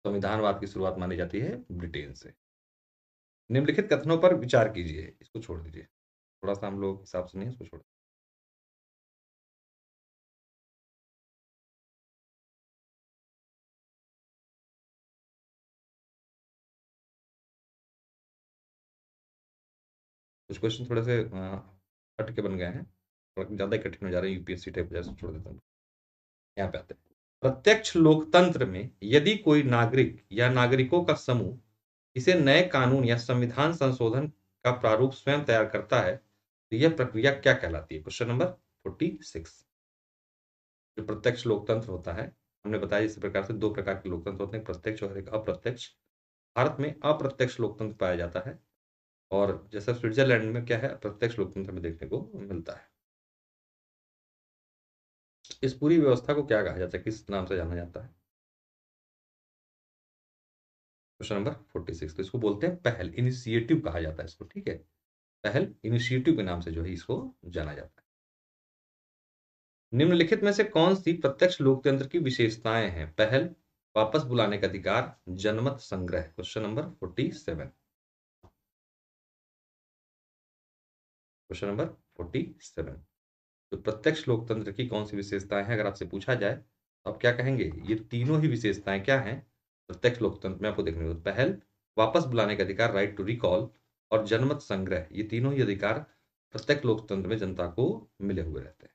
संविधानवाद की शुरुआत मानी जाती है ब्रिटेन से। निम्नलिखित कथनों पर विचार कीजिए, इसको छोड़ दीजिए, थोड़ा सा हम लोग हिसाब से नहीं, इसको छोड़। कुछ क्वेश्चन थोड़े से हट के बन गए हैं, थोड़ा ज्यादा ही कठिन हो जा रहे हैं, UPSC टाइप, जैसे छोड़ देता हूँ। यहाँ पे आते हैं। प्रत्यक्ष लोकतंत्र में यदि कोई नागरिक या नागरिकों का समूह इसे नए कानून या संविधान संशोधन का प्रारूप स्वयं तैयार करता है तो यह प्रक्रिया क्या कहलाती है? Question number 46। जो प्रत्यक्ष लोकतंत्र होता है, हमने बताया इस प्रकार से 2 प्रकार के लोकतंत्र होते हैं, प्रत्यक्ष और एक अप्रत्यक्ष। भारत में अप्रत्यक्ष लोकतंत्र पाया जाता है और जैसा स्विट्जरलैंड में क्या है, प्रत्यक्ष लोकतंत्र में देखने को मिलता है। इस पूरी व्यवस्था को क्या कहा जाता है, किस नाम से जाना जाता है? Question number 46। तो इसको बोलते हैं पहल, इनिशिएटिव कहा जाता है इसको, ठीक है। पहल इनिशिएटिव के नाम से जो है इसको जाना जाता है। निम्नलिखित में से कौन सी प्रत्यक्ष लोकतंत्र की विशेषताएं हैं? पहल, वापस बुलाने का अधिकार, जनमत संग्रह। Question number 47। Question number 47। तो प्रत्यक्ष लोकतंत्र की कौन सी विशेषताएं हैं अगर आपसे पूछा जाए तो आप क्या कहेंगे? ये तीनों ही विशेषताएं क्या हैं प्रत्यक्ष लोकतंत्र में, आपको देखने को। पहल, वापस बुलाने का अधिकार, राइट टू रिकॉल, और जनमत संग्रह, ये तीनों ही अधिकार प्रत्यक्ष लोकतंत्र में जनता को मिले हुए रहते हैं।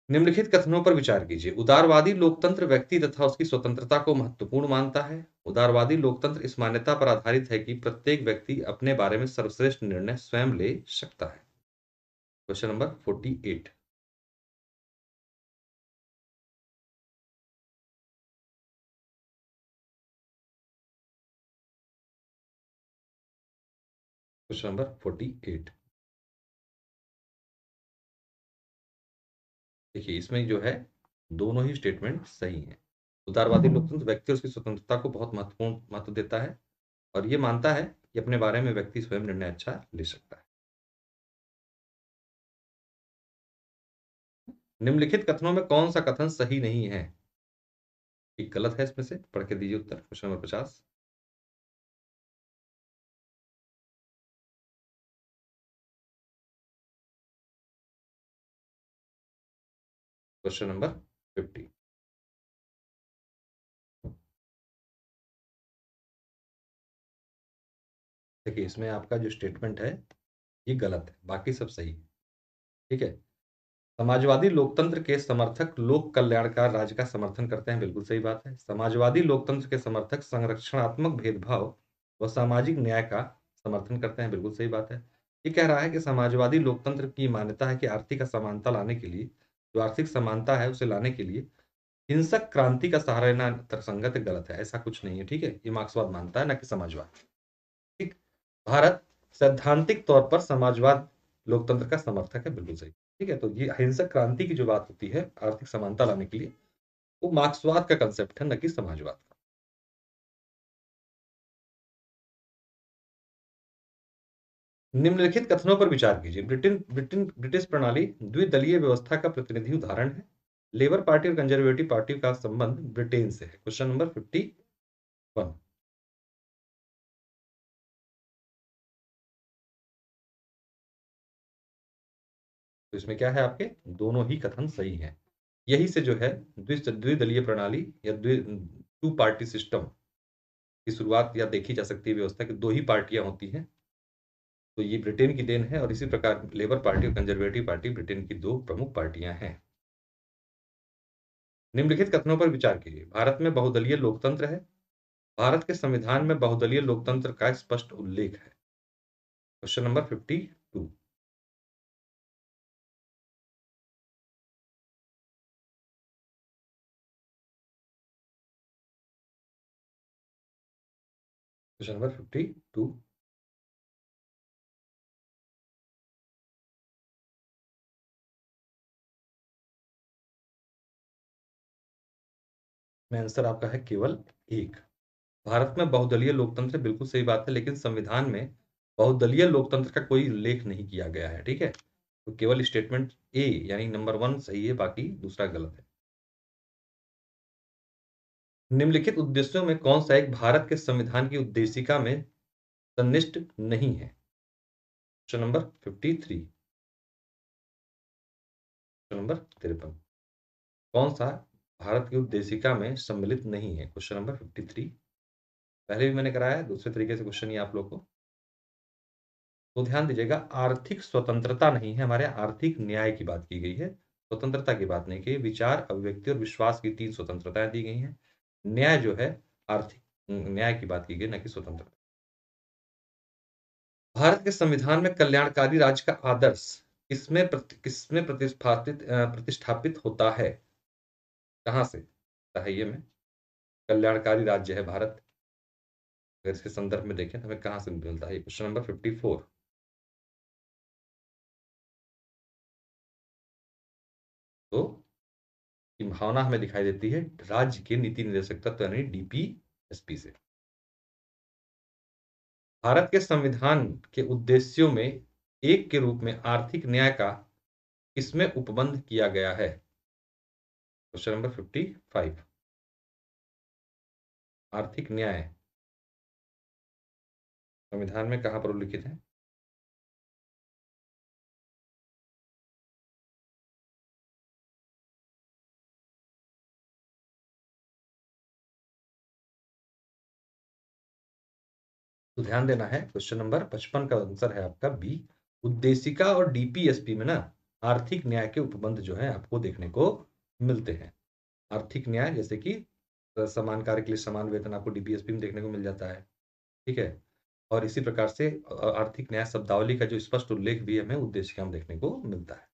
निम्नलिखित कथनों पर विचार कीजिए। उदारवादी लोकतंत्र व्यक्ति तथा उसकी स्वतंत्रता को महत्वपूर्ण मानता है। उदारवादी लोकतंत्र इस मान्यता पर आधारित है कि प्रत्येक व्यक्ति अपने बारे में सर्वश्रेष्ठ निर्णय स्वयं ले सकता है। Question number 48। Question number 48। देखिए इसमें जो है दोनों ही स्टेटमेंट सही हैं। उदारवादी लोकतंत्र व्यक्ति और उसकी स्वतंत्रता को बहुत महत्वपूर्ण महत्व देता है और ये मानता है कि अपने बारे में व्यक्ति स्वयं निर्णय अच्छा ले सकता है। निम्नलिखित कथनों में कौन सा कथन सही नहीं है? एक गलत है इसमें से, पढ़ के दीजिए उत्तर, क्वेश्चन नंबर 50। Question number 50। देखिए इसमें आपका जो स्टेटमेंट है ये गलत है, बाकी सब सही है। ठीक है। समाजवादी लोकतंत्र के समर्थक लोक कल्याणकार राज्य का समर्थन करते हैं, बिल्कुल सही बात है। समाजवादी लोकतंत्र के समर्थक संरक्षणात्मक भेदभाव व सामाजिक न्याय का समर्थन करते हैं, बिल्कुल सही बात है। ये कह रहा है कि समाजवादी लोकतंत्र की मान्यता है कि आर्थिक असमानता लाने के लिए, जो आर्थिक समानता है उसे लाने के लिए हिंसक क्रांति का सहारा लेना तर्कसंगत है, गलत है, ऐसा कुछ नहीं है। ठीक है, ये मार्क्सवाद मानता है, ना कि समाजवाद। ठीक। भारत सैद्धांतिक तौर पर समाजवाद लोकतंत्र का समर्थक है, बिल्कुल सही। ठीक है, तो ये अहिंसक क्रांति की जो बात होती है आर्थिक समानता लाने के लिए, वो मार्क्सवाद का कंसेप्ट है, न कि समाजवाद का। निम्नलिखित कथनों पर विचार कीजिए। ब्रिटिश प्रणाली द्विदलीय व्यवस्था का प्रतिनिधि उदाहरण है। लेबर पार्टी और कंजर्वेटिव पार्टी का संबंध ब्रिटेन से है। Question number 51। तो इसमें क्या है, आपके दोनों ही कथन सही हैं। यही से जो है द्विदलीय प्रणाली या टू पार्टी सिस्टम की शुरुआत या देखी जा सकती है व्यवस्था की, दो ही पार्टियां होती हैं। तो ये ब्रिटेन की देन है, और इसी प्रकार लेबर पार्टी और कंजर्वेटिव पार्टी ब्रिटेन की दो प्रमुख पार्टियां हैं। निम्नलिखित कथनों पर विचार कीजिए। भारत में बहुदलीय लोकतंत्र है। भारत के संविधान में बहुदलीय लोकतंत्र का स्पष्ट उल्लेख है। Question number 52। Question number 52। में आंसर आपका है केवल एक। भारत में बहुदलीय लोकतंत्र बिल्कुल सही बात है, लेकिन संविधान में बहुदलीय लोकतंत्र का कोई उल्लेख नहीं किया गया है। ठीक है, तो केवल स्टेटमेंट ए यानी नंबर 1 सही है, बाकी दूसरा गलत है। निम्नलिखित उद्देश्यों में कौन सा एक भारत के संविधान की उद्देशिका में सन्निष्ठ नहीं है? Question number 53। क्वेश्चन नंबर 53, कौन सा भारत की उद्देशिका में सम्मिलित नहीं है? Question number 53। पहले भी मैंने कराया है, दूसरे तरीके से क्वेश्चन ये आप लोग को, तो ध्यान दीजिएगा। आर्थिक स्वतंत्रता नहीं है, हमारे आर्थिक न्याय की बात की गई है, स्वतंत्रता की बात नहीं की। विचार, अभिव्यक्ति और विश्वास की 3 स्वतंत्रताएं दी गई हैं। न्याय जो है आर्थिक न्याय की बात की गई, न कि स्वतंत्रता। भारत के संविधान में कल्याणकारी राज्य का आदर्श किसमें प्रतिष्ठापित होता है? कहाँ से चाहिए में कल्याणकारी राज्य है भारत, अगर इसके संदर्भ में देखें तो हमें कहाँ से मिलता है? Question number 54। तो की भावना हमें दिखाई देती है राज्य के नीति निर्देशक तत्व यानी डीपीएसपी से। भारत के संविधान के उद्देश्यों में एक के रूप में आर्थिक न्याय का किसमें उपबंध किया गया है? Question number 55। आर्थिक न्याय संविधान में कहां पर उल्लिखित है? तो ध्यान देना है, क्वेश्चन नंबर 55 का आंसर है आपका बी। उद्देशिका और डीपीएसपी में ना आर्थिक न्याय के उपबंध जो है आपको देखने को मिलते हैं। आर्थिक न्याय जैसे कि समान कार्य के लिए समान वेतन आपको डीपीएसपी में देखने को मिल जाता है। ठीक है, और इसी प्रकार से आर्थिक न्याय शब्दावली का जो स्पष्ट उल्लेख भी हमें उद्देशिका में देखने को मिलता है।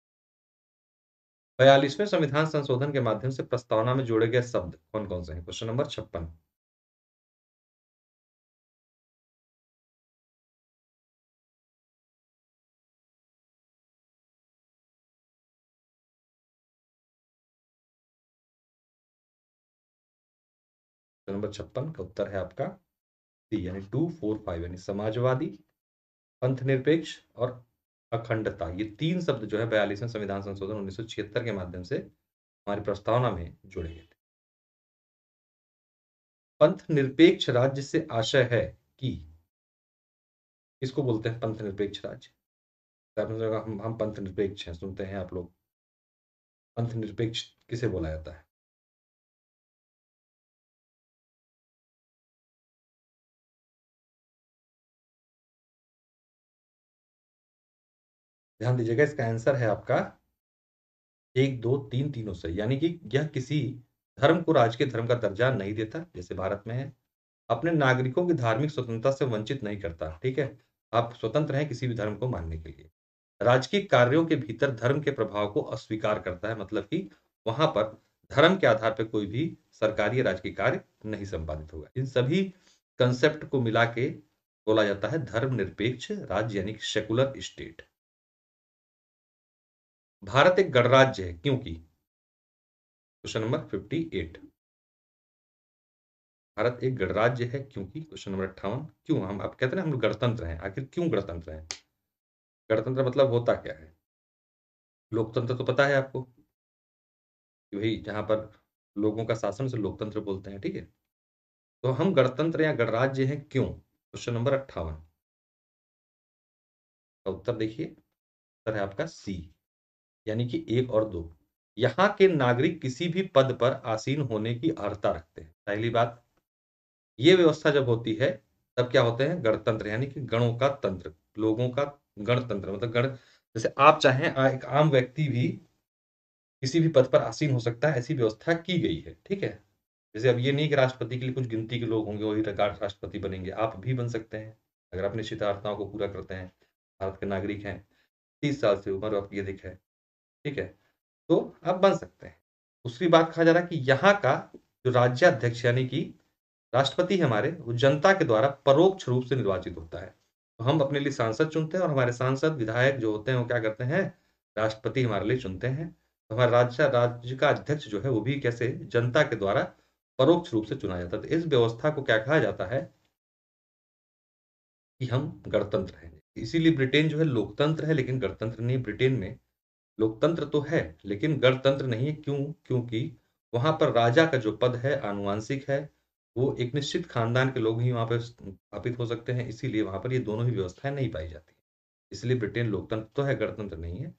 42वें संविधान संशोधन के माध्यम से प्रस्तावना में जोड़े गए शब्द कौन कौन से हैं? Question number 56। नंबर 56 का उत्तर है आपका सी यानी 245 यानी समाजवादी, पंथ निरपेक्ष और अखंडता, ये 3 शब्द जो है 42वें संविधान संशोधन 1976 के माध्यम से हमारी प्रस्तावना में जोड़े गए थे। पंथ निरपेक्ष राज्य से आशय है कि, किसको बोलते हैं पंथ निरपेक्ष राज्य? तो आपने सुना हम पंथ निरपेक्ष हैं, सुनते हैं आप लोग। पंथ निरपेक्ष किसे बोला जाता है? ध्यान दीजिएगा, इसका आंसर है आपका 1, 2, 3 तीनों सही। यानी कि यह किसी धर्म को राजकीय धर्म का दर्जा नहीं देता, जैसे भारत में है। अपने नागरिकों की धार्मिक स्वतंत्रता से वंचित नहीं करता, ठीक है? आप स्वतंत्र हैं किसी भी धर्म को मानने के लिए। राजकीय कार्यों के भीतर धर्म के प्रभाव को अस्वीकार करता है, मतलब कि वहां पर धर्म के आधार पर कोई भी सरकारी या राजकीय कार्य नहीं संपादित होगा। इन सभी कंसेप्ट को मिला के बोला जाता है धर्मनिरपेक्ष राज्य, यानी सेकुलर स्टेट। भारत एक गणराज्य है क्योंकि, क्वेश्चन नंबर 58। भारत एक गणराज्य है क्योंकि, क्वेश्चन नंबर 58। क्यों हम, आप कहते हैं ना हम गणतंत्र हैं, आखिर क्यों गणतंत्र हैं? गणतंत्र मतलब होता क्या है? लोकतंत्र तो पता है आपको कि भाई जहां पर लोगों का शासन से लोकतंत्र बोलते हैं, ठीक है? तो हम गणतंत्र या गणराज्य हैं क्यों? क्वेश्चन नंबर 58 का उत्तर देखिए, उत्तर है आपका सी, यानी कि 1 और 2। यहाँ के नागरिक किसी भी पद पर आसीन होने की अर्हता रखते हैं। पहली बात, ये व्यवस्था जब होती है तब क्या होते हैं? गणतंत्र, यानी कि गणों का तंत्र, लोगों का गणतंत्र, मतलब गण, जैसे आप चाहें एक आम व्यक्ति भी किसी भी पद पर आसीन हो सकता है, ऐसी व्यवस्था की गई है, ठीक है? जैसे अब ये नहीं कि राष्ट्रपति के लिए कुछ गिनती के लोग होंगे वही राष्ट्रपति बनेंगे, आप भी बन सकते हैं अगर आप निश्चित अर्हताओं को पूरा करते हैं, भारत के नागरिक हैं, 30 साल से उम्र आपकी अधिक है, ठीक है, तो आप बन सकते हैं। दूसरी बात कहा जा रहा है कि यहाँ का जो राज्याध्यक्ष यानी कि राष्ट्रपति हमारे, वो जनता के द्वारा परोक्ष रूप से निर्वाचित होता है। तो हम अपने लिए सांसद चुनते हैं और हमारे सांसद विधायक जो होते हैं वो क्या करते हैं? राष्ट्रपति हमारे लिए चुनते हैं। तो हमारा राज्य का अध्यक्ष जो है वो भी कैसे? जनता के द्वारा परोक्ष रूप से चुना जाता है। तो इस व्यवस्था को क्या कहा जाता है? कि हम गणतंत्र हैं। इसीलिए ब्रिटेन जो है लोकतंत्र है लेकिन गणतंत्र नहीं। ब्रिटेन में लोकतंत्र तो है लेकिन गणतंत्र नहीं है। क्यों? क्योंकि वहां पर राजा का जो पद है आनुवांशिक है, वो एक निश्चित खानदान के लोग ही वहां पर स्थापित हो सकते हैं, इसीलिए वहां पर ये दोनों ही व्यवस्थाएं नहीं पाई जाती। इसलिए ब्रिटेन लोकतंत्र तो है, गणतंत्र नहीं है।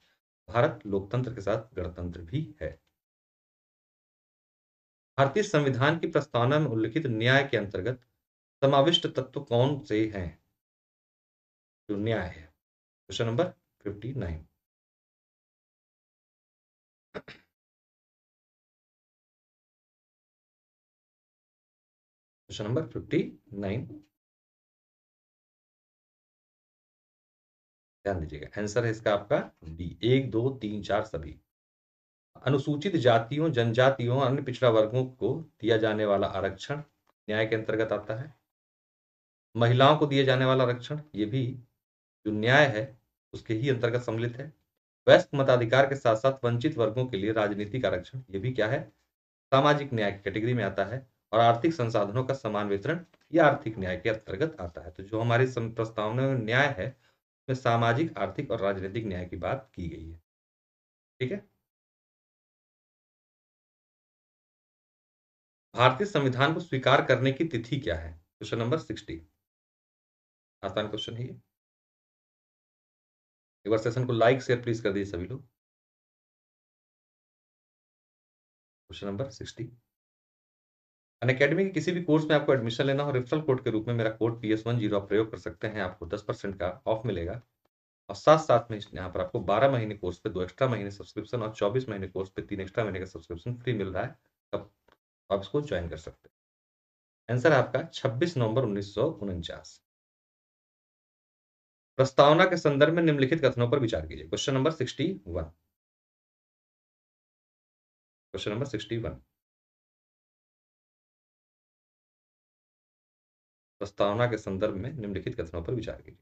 भारत लोकतंत्र के साथ गणतंत्र भी है। भारतीय संविधान की प्रस्तावना में उल्लिखित न्याय के अंतर्गत समाविष्ट तत्व कौन से हैं? जो न्याय है, क्वेश्चन नंबर 59। क्वेश्चन नंबर 59, ध्यान दीजिएगा। आंसर है इसका आपका डी, 1, 2, 3, 4 सभी। अनुसूचित जातियों, जनजातियों, अन्य पिछड़ा वर्गों को दिया जाने वाला आरक्षण न्याय के अंतर्गत आता है। महिलाओं को दिए जाने वाला आरक्षण, ये भी जो न्याय है उसके ही अंतर्गत सम्मिलित है। वयस्क मताधिकार के साथ साथ वंचित वर्गों के लिए राजनीतिक आरक्षण, ये भी क्या है? सामाजिक न्याय की कैटेगरी में आता है। और आर्थिक संसाधनों का समान वितरण, ये आर्थिक न्याय के अंतर्गत आता है। तो जो हमारी प्रस्तावना में न्याय है उसमें सामाजिक, आर्थिक और राजनीतिक न्याय की बात की गई है, ठीक है। भारतीय संविधान को स्वीकार करने की तिथि क्या है? Question number 60। आसान क्वेश्चन है ये। एक बार सेशन को लाइक शेयर प्लीज कर दीजिए सभी लोग। Question number 60। अनअकैडमी के किसी भी कोर्स में आपको एडमिशन लेना हो, रेफरल कोड के रूप में मेरा कोड PS10 आप प्रयोग कर सकते हैं, आपको 10% का ऑफ मिलेगा। और साथ साथ में यहाँ पर आपको 12 महीने कोर्स पे 2 एक्स्ट्रा महीने सब्सक्रिप्शन और 24 महीने कोर्स पे 3 एक्स्ट्रा महीने का सब्सक्रिप्शन फ्री मिल रहा है। तब आप इसको ज्वाइन कर सकते हैं। आंसर है आपका 26 नवंबर 1949। प्रस्तावना के संदर्भ में निम्नलिखित कथनों पर विचार कीजिए। Question number 61। Question number 61। प्रस्तावना के संदर्भ में निम्नलिखित कथनों पर विचार कीजिए।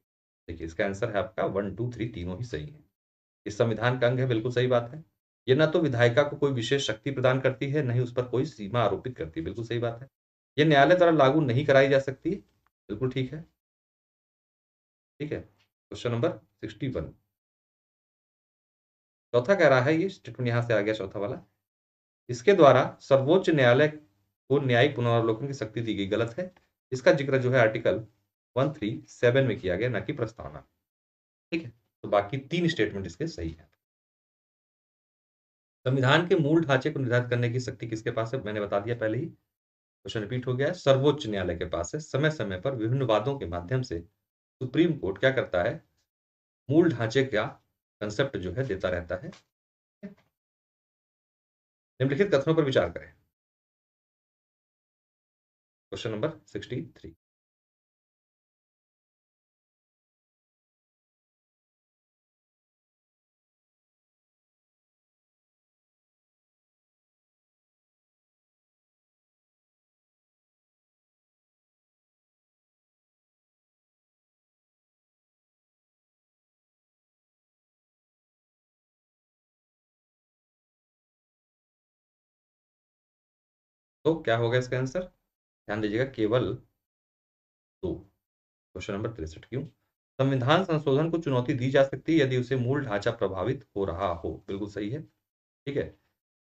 देखिए इसका आंसर है आपका 1, 2, 3 तीनों ही सही है। इस संविधान का अंग है, बिल्कुल सही बात है। ये ना तो विधायिका को कोई विशेष शक्ति प्रदान करती है, न ही उस पर कोई सीमा आरोपित करती है, बिल्कुल सही बात है। ये न्यायालय द्वारा लागू नहीं कराई जा सकती, बिल्कुल ठीक है, ठीक है। Question number 61। चौथा कह रहा है, ये स्टेटमेंट यहां से आ गया चौथा वाला, इसके द्वारा सर्वोच्च न्यायालय को न्यायिक पुनरावलोकन की शक्ति दी गई, गलत है। इसका जिक्र जो है आर्टिकल 137 में किया गया, ना कि प्रस्तावना। ठीक है, तो बाकी 3 स्टेटमेंट इसके सही है। संविधान के मूल ढांचे को निर्धारित करने की शक्ति किसके पास है? मैंने बता दिया पहले ही, क्वेश्चन रिपीट हो गया है, सर्वोच्च न्यायालय के पास है। समय समय पर विभिन्न वादों के माध्यम से सुप्रीम कोर्ट क्या करता है? मूल ढांचे का कंसेप्ट जो है देता रहता है। निम्नलिखित कथनों पर विचार करें। Question number 63। तो क्या होगा इसका आंसर? ध्यान दीजिएगा, केवल 2। Question number 63। क्यों? संविधान संशोधन को चुनौती दी जा सकती है यदि उसे मूल ढांचा प्रभावित हो रहा हो। बिल्कुल सही है। ठीक है,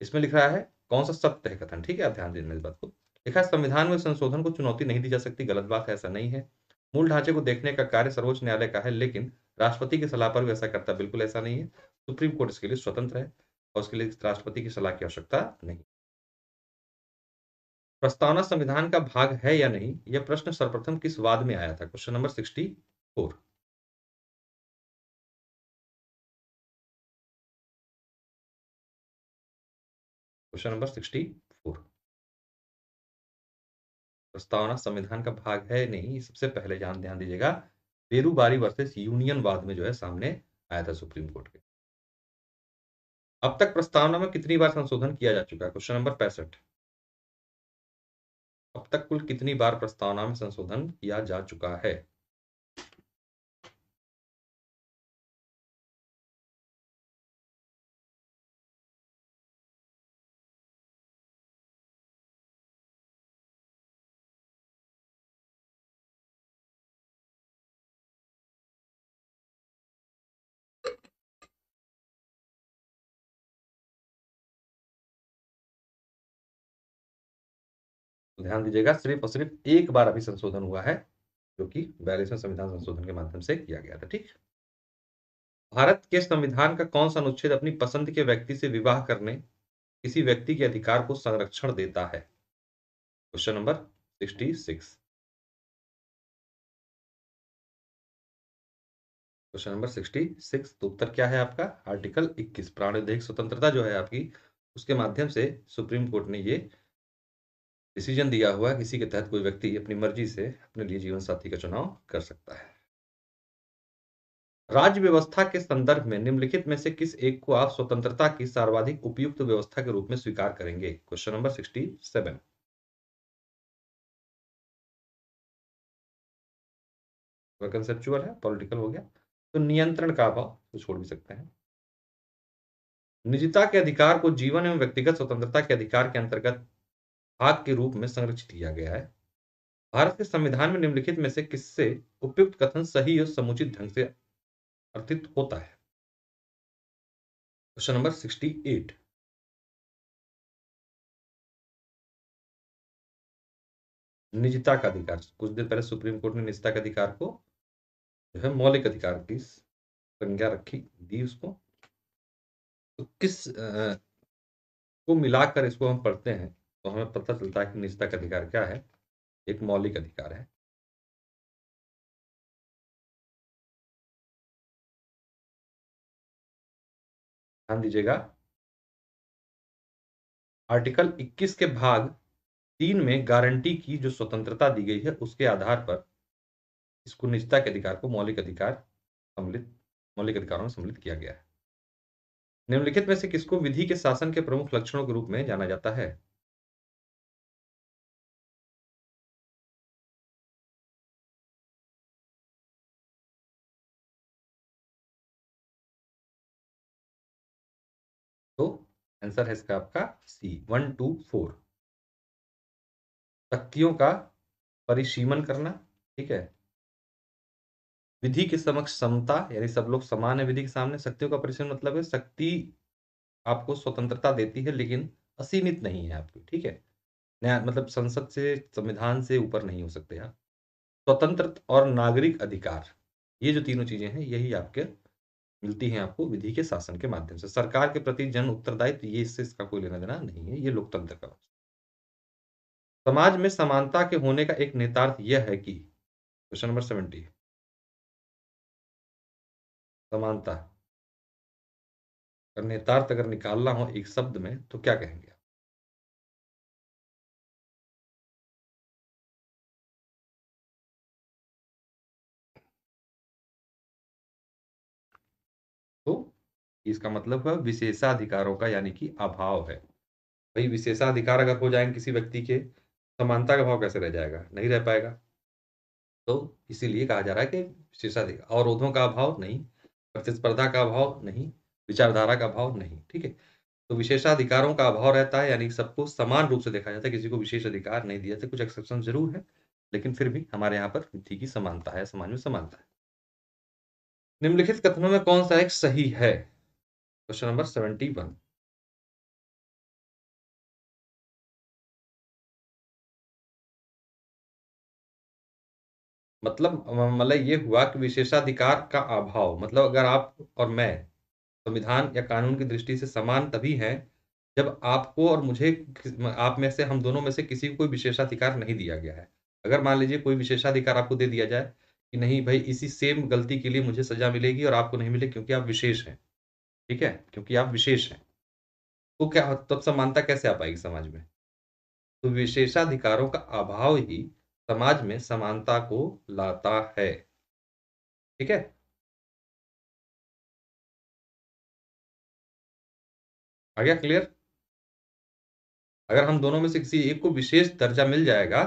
इसमें लिख रहा है कौन सा सत्य है कथन। ठीक है, आप ध्यान देना इस बात को। लिखा है संविधान में संशोधन को चुनौती नहीं दी जा सकती, गलत बात है, ऐसा नहीं है। मूल ढांचे को देखने का कार्य सर्वोच्च न्यायालय का है, लेकिन राष्ट्रपति की सलाह पर भी ऐसा करता है, बिल्कुल ऐसा नहीं है। सुप्रीम कोर्ट इसके लिए स्वतंत्र है और उसके लिए राष्ट्रपति की सलाह की आवश्यकता नहीं। प्रस्तावना संविधान का भाग है या नहीं, यह प्रश्न सर्वप्रथम किस वाद में आया था? Question number 64। Question number 64। प्रस्तावना संविधान का भाग है नहीं, सबसे पहले ध्यान दीजिएगा, बेरूबारी वर्सेस यूनियन वाद में जो है सामने आया था सुप्रीम कोर्ट के। अब तक प्रस्तावना में कितनी बार संशोधन किया जा चुका है? Question number 65। अब तक कुल कितनी बार प्रस्तावना में संशोधन किया जा चुका है? तो ध्यान दीजिएगा, सिर्फ और सिर्फ एक बार अभी संशोधन हुआ है, जो कि 42वें संविधान संशोधन के माध्यम से किया गया था। ठीक, भारत के संविधान का कौन सा अनुच्छेद अपनी पसंद के व्यक्ति से विवाह करने किसी व्यक्ति के अधिकार को संरक्षण देता है? Question number 66। क्वेश्चन नंबर 66, तो उत्तर क्या है आपका? आर्टिकल 21, प्राणविधिक स्वतंत्रता जो है आपकी, उसके माध्यम से सुप्रीम कोर्ट ने ये डिसीजन दिया हुआ, किसी के तहत कोई व्यक्ति अपनी मर्जी से अपने लिए जीवन साथी का चुनाव कर सकता है। राज्य व्यवस्था के संदर्भ में निम्नलिखित में से किस एक को आप स्वतंत्रता की सर्वाधिक उपयुक्त व्यवस्था के रूप में स्वीकार करेंगे? Question number 67। कंसेप्चुअल है, पॉलिटिकल हो गया, तो नियंत्रण का अभाव, तो छोड़ भी सकते हैं। निजता के अधिकार को जीवन एवं व्यक्तिगत स्वतंत्रता के अधिकार के अंतर्गत भाग के रूप में संरक्षित किया गया है। भारत के संविधान में निम्नलिखित में से किससे उपयुक्त कथन सही और समुचित ढंग से अर्थित होता है? Question number 68। निजता का अधिकार, कुछ देर पहले सुप्रीम कोर्ट ने निजता के अधिकार को जो है मौलिक अधिकार की संज्ञा रखी, दी उसको। तो किस को मिलाकर इसको हम पढ़ते हैं तो हमें पता चलता है कि निजता का अधिकार क्या है? एक मौलिक अधिकार है। ध्यान दीजिएगा, आर्टिकल 21 के भाग 3 में गारंटी की जो स्वतंत्रता दी गई है, उसके आधार पर इसको निजता के अधिकार को मौलिक अधिकारों में सम्मिलित किया गया है। निम्नलिखित में से किसको विधि के शासन के प्रमुख लक्षणों के रूप में जाना जाता है? तो आंसर है इसका आपका सी, 1 2 4। शक्तियों का परिसीमन करना। ठीक है, विधि के समक्ष समता, यानी सब लोग समान है विधि के सामने। शक्तियों का परिसीमन मतलब है शक्ति आपको स्वतंत्रता देती है लेकिन असीमित नहीं है आपकी, ठीक है। न्याय मतलब संसद से, संविधान से ऊपर नहीं हो सकते आप। स्वतंत्र और नागरिक अधिकार, ये जो तीनों चीजें हैं यही आपके मिलती हैं आपको विधि के शासन के माध्यम से। सरकार के प्रति जन उत्तरदायित्व, ये इससे इसका कोई लेना देना नहीं है, ये लोकतंत्र का। समाज में समानता के होने का एक नेतार्थ यह है कि, क्वेश्चन नंबर 70, समानता का नेतार्थ अगर निकालना हो एक शब्द में तो क्या कहेंगे? तो इसका मतलब है विशेषाधिकारों का, यानी कि अभाव है। भाई विशेषाधिकार अगर हो जाएंगे किसी व्यक्ति के, समानता का भाव कैसे रह जाएगा? नहीं रह पाएगा। तो इसीलिए कहा जा रहा है कि विशेषाधिकार, अवरोधों का अभाव नहीं, प्रतिस्पर्धा का अभाव नहीं, विचारधारा का अभाव नहीं, ठीक है। तो विशेषाधिकारों का अभाव रहता है, यानी कि सबको समान रूप से देखा जाता है, किसी को विशेष अधिकार नहीं दिए जाते। कुछ एक्सेप्शन जरूर है, लेकिन फिर भी हमारे यहाँ पर विधि की समानता है, समाज में समानता है। निम्नलिखित कथनों में कौन सा एक सही है? Question number 71। मतलब ये हुआ कि विशेषाधिकार का अभाव, मतलब अगर आप और मैं संविधान या कानून की दृष्टि से समान तभी हैं जब आपको और मुझे, आप में से, हम दोनों में से किसी को कोई विशेषाधिकार नहीं दिया गया है। अगर मान लीजिए कोई विशेषाधिकार आपको दे दिया जाए कि नहीं भाई इसी सेम गलती के लिए मुझे सजा मिलेगी और आपको नहीं मिलेगी क्योंकि आप विशेष हैं, ठीक है, क्योंकि आप विशेष हैं, तो क्या तब समानता कैसे आ पाएगी समाज में? तो विशेषाधिकारों का अभाव ही समाज में समानता को लाता है, ठीक है। आ गया क्लियर? अगर हम दोनों में से किसी एक को विशेष दर्जा मिल जाएगा,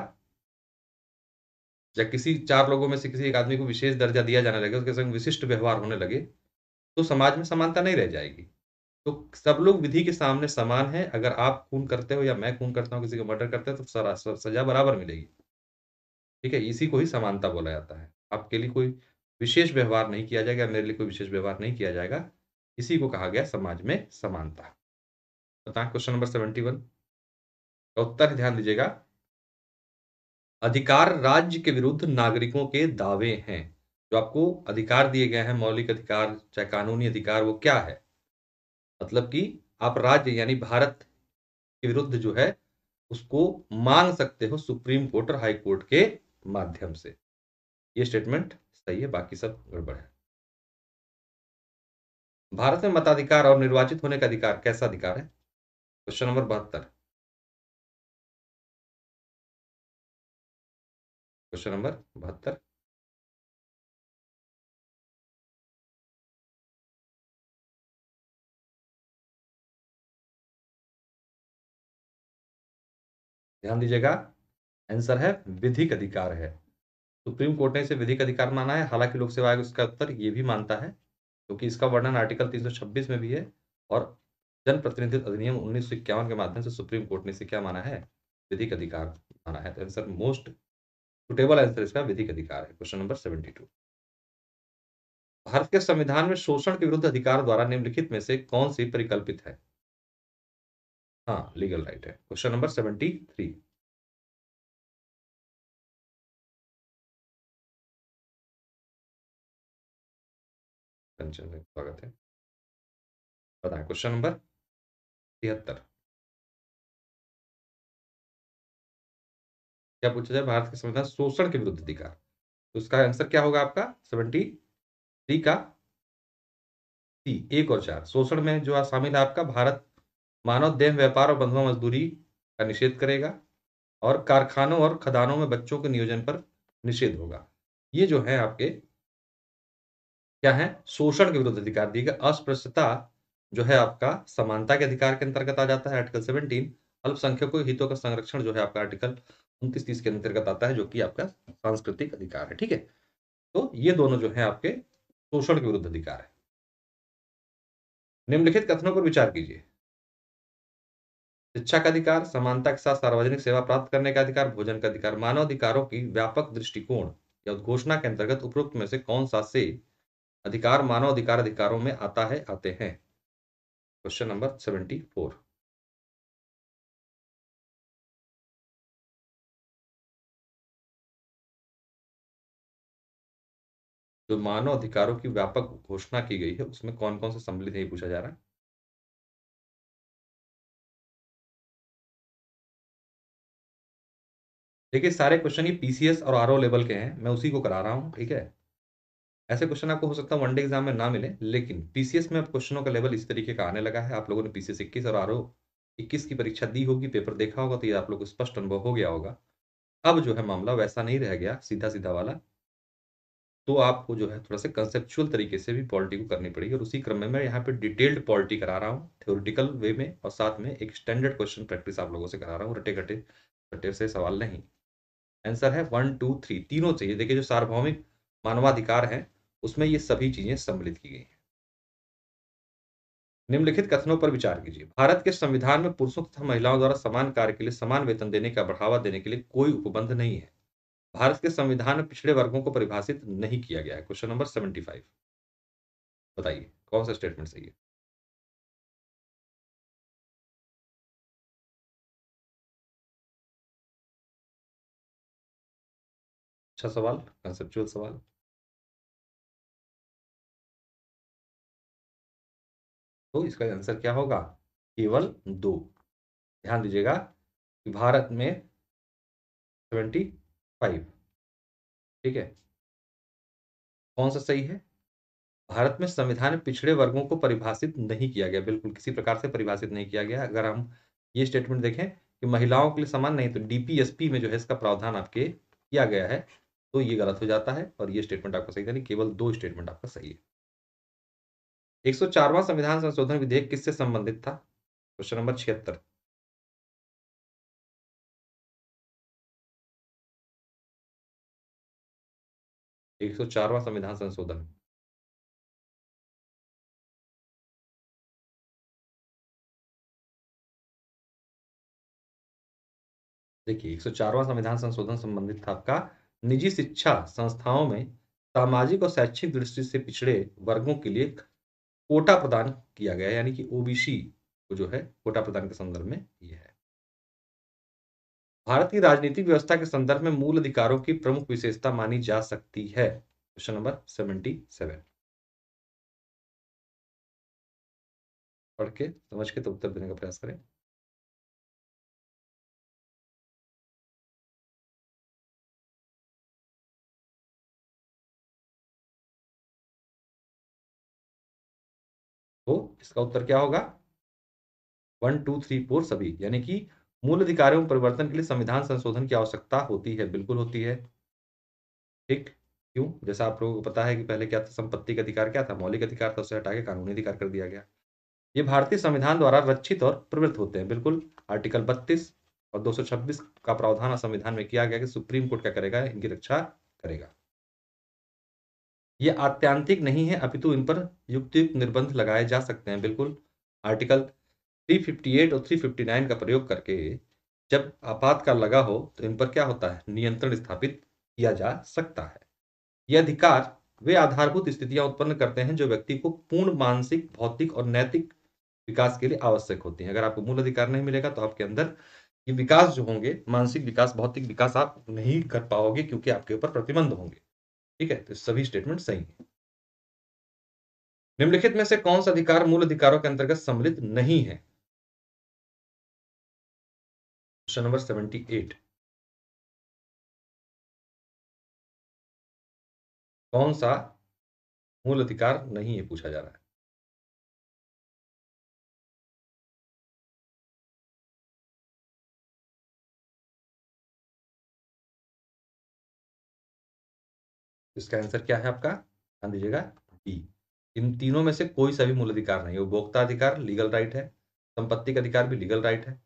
या किसी चार लोगों में से किसी एक आदमी को विशेष दर्जा दिया जाने लगे, उसके संग विशिष्ट व्यवहार होने लगे, तो समाज में समानता नहीं रह जाएगी। तो सब लोग विधि के सामने समान है। अगर आप खून करते हो या मैं खून करता हूँ, किसी का मर्डर करते हैं, तो सजा बराबर मिलेगी, ठीक है। इसी को ही समानता बोला जाता है। आपके लिए कोई विशेष व्यवहार नहीं किया जाएगा, मेरे लिए कोई विशेष व्यवहार नहीं किया जाएगा, इसी को कहा गया समाज में समानता। बताएं क्वेश्चन नंबर 71 का उत्तर, ध्यान दीजिएगा। अधिकार राज्य के विरुद्ध नागरिकों के दावे हैं। जो आपको अधिकार दिए गए हैं, मौलिक अधिकार चाहे कानूनी अधिकार, वो क्या है? मतलब कि आप राज्य यानी भारत के विरुद्ध जो है उसको मांग सकते हो सुप्रीम कोर्ट और हाई कोर्ट के माध्यम से। ये स्टेटमेंट सही है, बाकी सब गड़बड़ है। भारत में मताधिकार और निर्वाचित होने का अधिकार कैसा अधिकार है? Question number 72। Question number 72। ध्यान दीजिएगा, आंसर है विधिक अधिकार है। सुप्रीम कोर्ट ने इसे विधिक अधिकार माना है। हालांकि लोक सेवा आयोग इसका उत्तर ये भी मानता है, क्योंकि इसका वर्णन आर्टिकल 326 में भी है, और जन प्रतिनिधित्व अधिनियम 1951 के माध्यम से सुप्रीम कोर्ट ने इसे क्या माना है? विधिक अधिकार माना है। तो आंसर, मोस्ट सुटेबल आंसर इसका विधिक अधिकार है। Question number 72। भारत के संविधान में शोषण के विरुद्ध अधिकार द्वारा निम्नलिखित में से कौन सी परिकल्पित है? हाँ, लीगल राइट है। Question number 73। स्वागत है। बताएं क्वेश्चन नंबर 73 क्या पूछा जाए? भारत के संविधान शोषण के विरुद्ध अधिकार, तो इसका आंसर क्या होगा आपका? 73 का सी, 1 और 4। शोषण में जो शामिल है आपका, भारत मानव देह व्यापार और बंधुआ मजदूरी का निषेध करेगा, और कारखानों और खदानों में बच्चों के नियोजन पर निषेध होगा। ये जो है आपके क्या है? शोषण के विरुद्ध अधिकार दिए गए। अस्पृश्यता जो है आपका समानता के अधिकार के अंतर्गत आ जाता है, आर्टिकल 17। अल्पसंख्यकों के हितों का संरक्षण जो है आपका आर्टिकल 29-30 के अंतर्गत आता है, जो कि आपका सांस्कृतिक अधिकार है, ठीक है। तो ये दोनों जो है आपके शोषण के विरुद्ध अधिकार है। निम्नलिखित कथनों पर विचार कीजिए। शिक्षा का अधिकार, समानता के साथ सार्वजनिक सेवा प्राप्त करने का अधिकार, भोजन का अधिकार, मानव अधिकारों की व्यापक दृष्टिकोण या उद्घोषणा के अंतर्गत उपरोक्त में से कौन सा से अधिकार मानव अधिकार अधिकारों में आते हैं? Question number 74। जो मानव अधिकारों की व्यापक घोषणा की गई है उसमें कौन कौन से सम्मिलित है, ये पूछा जा रहा है। देखिए सारे क्वेश्चन ये पीसीएस और आरओ लेवल के हैं, मैं उसी को करा रहा हूँ, ठीक है। ऐसे क्वेश्चन आपको हो सकता है वनडे एग्जाम में ना मिले, लेकिन पीसीएस में अब क्वेश्चनों का लेवल इस तरीके का आने लगा है। आप लोगों ने पीसीएस 21 और आरओ 21 की परीक्षा दी होगी, पेपर देखा होगा, तो ये आप लोग को स्पष्ट अनुभव हो गया होगा। अब जो है मामला वैसा नहीं रह गया सीधा सीधा वाला, तो आपको जो है थोड़ा सा कंसेप्चुअल तरीके से भी पॉलिटी को करनी पड़ेगी, और उसी क्रम में मैं यहाँ पे डिटेल्ड पॉलिटी करा रहा हूँ थ्योरेटिकल वे में, और साथ में एक स्टैंडर्ड क्वेश्चन प्रैक्टिस आप लोगों से करा रहा हूँ, रटे घटे रटे से सवाल नहीं। आंसर है 1 2 3 तीनों चाहिए। देखिए जो सार्वभौमिक मानवाधिकार है उसमें ये सभी चीजें सम्मिलित की गई हैं। निम्नलिखित कथनों पर विचार कीजिए। भारत के संविधान में पुरुषों तथा महिलाओं द्वारा समान कार्य के लिए समान वेतन देने का बढ़ावा देने के लिए कोई उपबंध नहीं है। भारत के संविधान में पिछड़े वर्गों को परिभाषित नहीं किया गया है। Question number 75। बताइए कौन सा स्टेटमेंट सही है? अच्छा सवाल, कंसेप्चुअल सवाल। तो इसका आंसर क्या होगा? केवल दो। ध्यान दीजिएगा कि भारत में 75, ठीक है। कौन सा सही है? भारत में संविधान में पिछड़े वर्गों को परिभाषित नहीं किया गया, बिल्कुल किसी प्रकार से परिभाषित नहीं किया गया। अगर हम ये स्टेटमेंट देखें कि महिलाओं के लिए समान नहीं, तो डीपीएसपी में जो है इसका प्रावधान आपके किया गया है, तो ये गलत हो जाता है और ये स्टेटमेंट आपका सही था नहीं, केवल दो स्टेटमेंट आपका सही है। 104वां संविधान संशोधन विधेयक किससे संबंधित था? Question number 76। 104वां संविधान संशोधन, देखिए 104वां संविधान संशोधन संबंधित था आपका निजी शिक्षा संस्थाओं में सामाजिक और शैक्षिक दृष्टि से पिछड़े वर्गों के लिए कोटा प्रदान किया गया, यानी कि ओबीसी को जो है कोटा प्रदान के संदर्भ में यह है। भारत की राजनीतिक व्यवस्था के संदर्भ में मूल अधिकारों की प्रमुख विशेषता मानी जा सकती है। Question number 77। पढ़ के समझ के तो उत्तर देने का प्रयास करें। तो इसका उत्तर क्या होगा? 1 2 3 4 सभी, यानी कि मूल अधिकारों में परिवर्तन के लिए संविधान संशोधन की आवश्यकता होती है, बिल्कुल होती है। ठीक, क्यों? जैसा आप लोगों को पता है कि पहले क्या था, संपत्ति का अधिकार क्या था, मौलिक अधिकार था, उसे हटा के कानूनी अधिकार कर दिया गया। ये भारतीय संविधान द्वारा रक्षित और प्रवृत्त होते हैं, बिल्कुल। आर्टिकल 32 और 226 का प्रावधान संविधान में किया गया कि सुप्रीम कोर्ट क्या करेगा, इनकी रक्षा करेगा। ये आत्यांतिक नहीं है, अपितु इन पर युक्त निर्बंध लगाए जा सकते हैं, बिल्कुल। आर्टिकल 358 और 359 का प्रयोग करके जब आपातकाल लगा हो तो इन पर क्या होता है, नियंत्रण स्थापित किया जा सकता है। ये अधिकार वे आधारभूत स्थितियां उत्पन्न करते हैं जो व्यक्ति को पूर्ण मानसिक, भौतिक और नैतिक विकास के लिए आवश्यक होती हैं। अगर आपको मूल अधिकार नहीं मिलेगा तो आपके अंदर ये विकास जो होंगे, मानसिक विकास, भौतिक विकास, आप नहीं कर पाओगे, क्योंकि आपके ऊपर प्रतिबंध होंगे। ठीक है, तो सभी स्टेटमेंट सही है। निम्नलिखित में से कौन सा अधिकार मूल अधिकारों के अंतर्गत सम्मिलित नहीं है? Question number 78। कौन सा मूल अधिकार नहीं है पूछा जा रहा है। इसका आंसर क्या है आपका? ध्यान दीजिएगा, डी। इन तीनों में से कोई सा भी मूल अधिकार नहीं है। उपभोक्ता अधिकार लीगल राइट है, संपत्ति का अधिकार भी लीगल राइट है,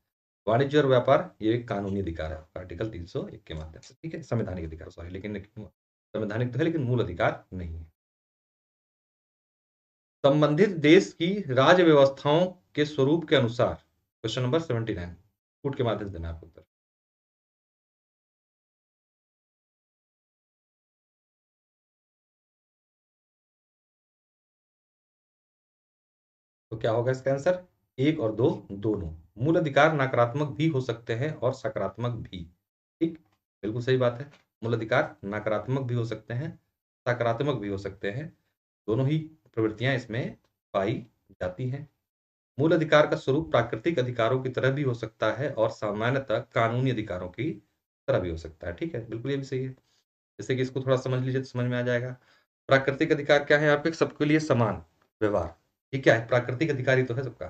वाणिज्य और व्यापार ये एक कानूनी अधिकार है आर्टिकल 301 के माध्यम से, ठीक है, संवैधानिक अधिकार, सॉरी, लेकिन संवैधानिक तो है लेकिन मूल अधिकार नहीं है। संबंधित देश की राज्य व्यवस्थाओं के स्वरूप के अनुसार, क्वेश्चन नंबर 79, कूट के माध्यम से देना आपको उत्तर। तो क्या होगा इसका आंसर? 1 और 2 दोनों। मूल अधिकार नकारात्मक भी हो सकते हैं और सकारात्मक भी। ठीक, बिल्कुल सही बात है। मूल अधिकार नकारात्मक भी हो सकते हैं, सकारात्मक भी हो सकते हैं। दोनों ही प्रवृत्तियां इसमें पाई जाती हैं। मूल अधिकार का स्वरूप प्राकृतिक अधिकारों की तरह भी हो सकता है और सामान्यतः कानूनी अधिकारों की तरह भी हो सकता है। ठीक है, बिल्कुल ये भी सही है। जैसे कि इसको थोड़ा समझ लीजिए तो समझ में आ जाएगा। प्राकृतिक अधिकार क्या है आपके? सबके लिए समान व्यवहार। ये क्या है? प्राकृतिक अधिकार ही तो है सबका।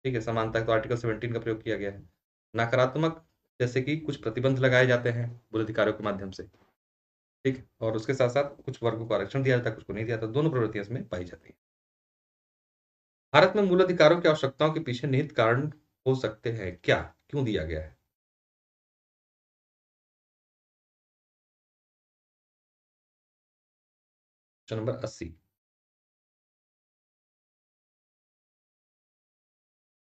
ठीक है, समानता तो आर्टिकल 17 का प्रयोग किया गया है। नकारात्मक जैसे कि कुछ प्रतिबंध लगाए जाते हैं मूल अधिकारों के माध्यम से। ठीक है, और उसके साथ साथ कुछ वर्गों को आरक्षण दिया जाता है, कुछ को नहीं दिया जाता। दोनों प्रवृत्तियां इसमें पाई जाती हैं। भारत में मूल अधिकारों की आवश्यकताओं के पीछे निहित कारण हो सकते हैं क्या? क्यों दिया गया है? Question number 80।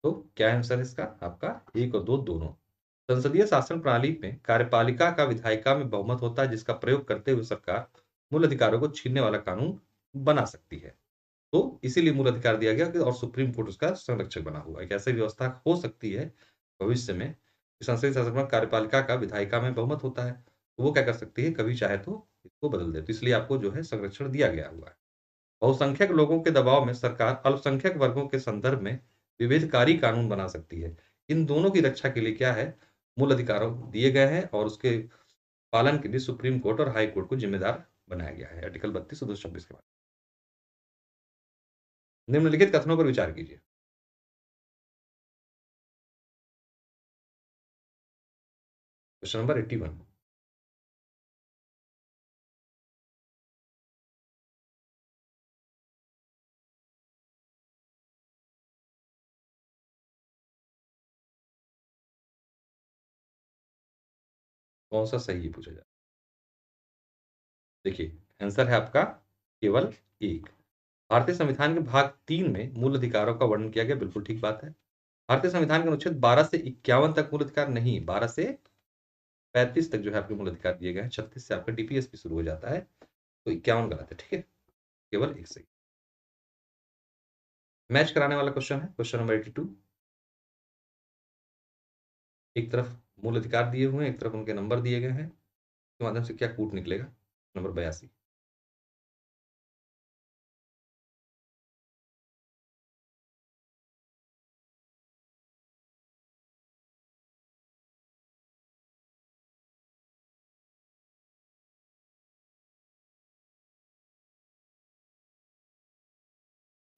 तो क्या आंसर इसका आपका? 1 और 2 दोनों। संसदीय शासन प्रणाली में कार्यपालिका का विधायिका में बहुमत होता है, जिसका प्रयोग करते हुए सरकार मूल अधिकारों को छीनने वाला कानून बना सकती है। तो इसीलिए मूल अधिकार दिया गया और सुप्रीम कोर्ट उसका संरक्षक बना हुआ है। एक ऐसी व्यवस्था हो सकती है भविष्य में कि संसदीय शासन में कार्यपालिका का विधायिका में बहुमत होता है, तो वो क्या कर सकती है, कभी चाहे तो इसको बदल दे। तो इसलिए आपको जो है संरक्षण दिया गया हुआ है। बहुसंख्यक लोगों के दबाव में सरकार अल्पसंख्यक वर्गों के संदर्भ में विभेदकारी कानून बना सकती है। इन दोनों की रक्षा के लिए क्या है, मूल अधिकारों दिए गए हैं और उसके पालन के लिए सुप्रीम कोर्ट और हाई कोर्ट को जिम्मेदार बनाया गया है आर्टिकल 32 और 226 के बाद। निम्नलिखित कथनों पर विचार कीजिए। Question number 81। कौन सा सही है पूछा जाए? देखिए, आंसर है आपका केवल एक। भारतीय संविधान के भाग 3 में मूल अधिकारों का वर्णन किया गया, बिल्कुल ठीक बात है। भारतीय संविधान के अनुच्छेद 12 से 51 तक मूल अधिकार नहीं, 12 से 35 तक जो है आपके मूल अधिकार दिए गए हैं। 36 से आपका डीपीएसपी शुरू हो जाता है, तो 51 गलत है। ठीक है, केवल एक सही। मैच कराने वाला क्वेश्चन है क्वेश्चन नंबर 82। एक तरफ मूल अधिकार दिए हुए हैं, एक तरफ उनके नंबर दिए गए हैं, इसके माध्यम से क्या कूट निकलेगा? नंबर 82।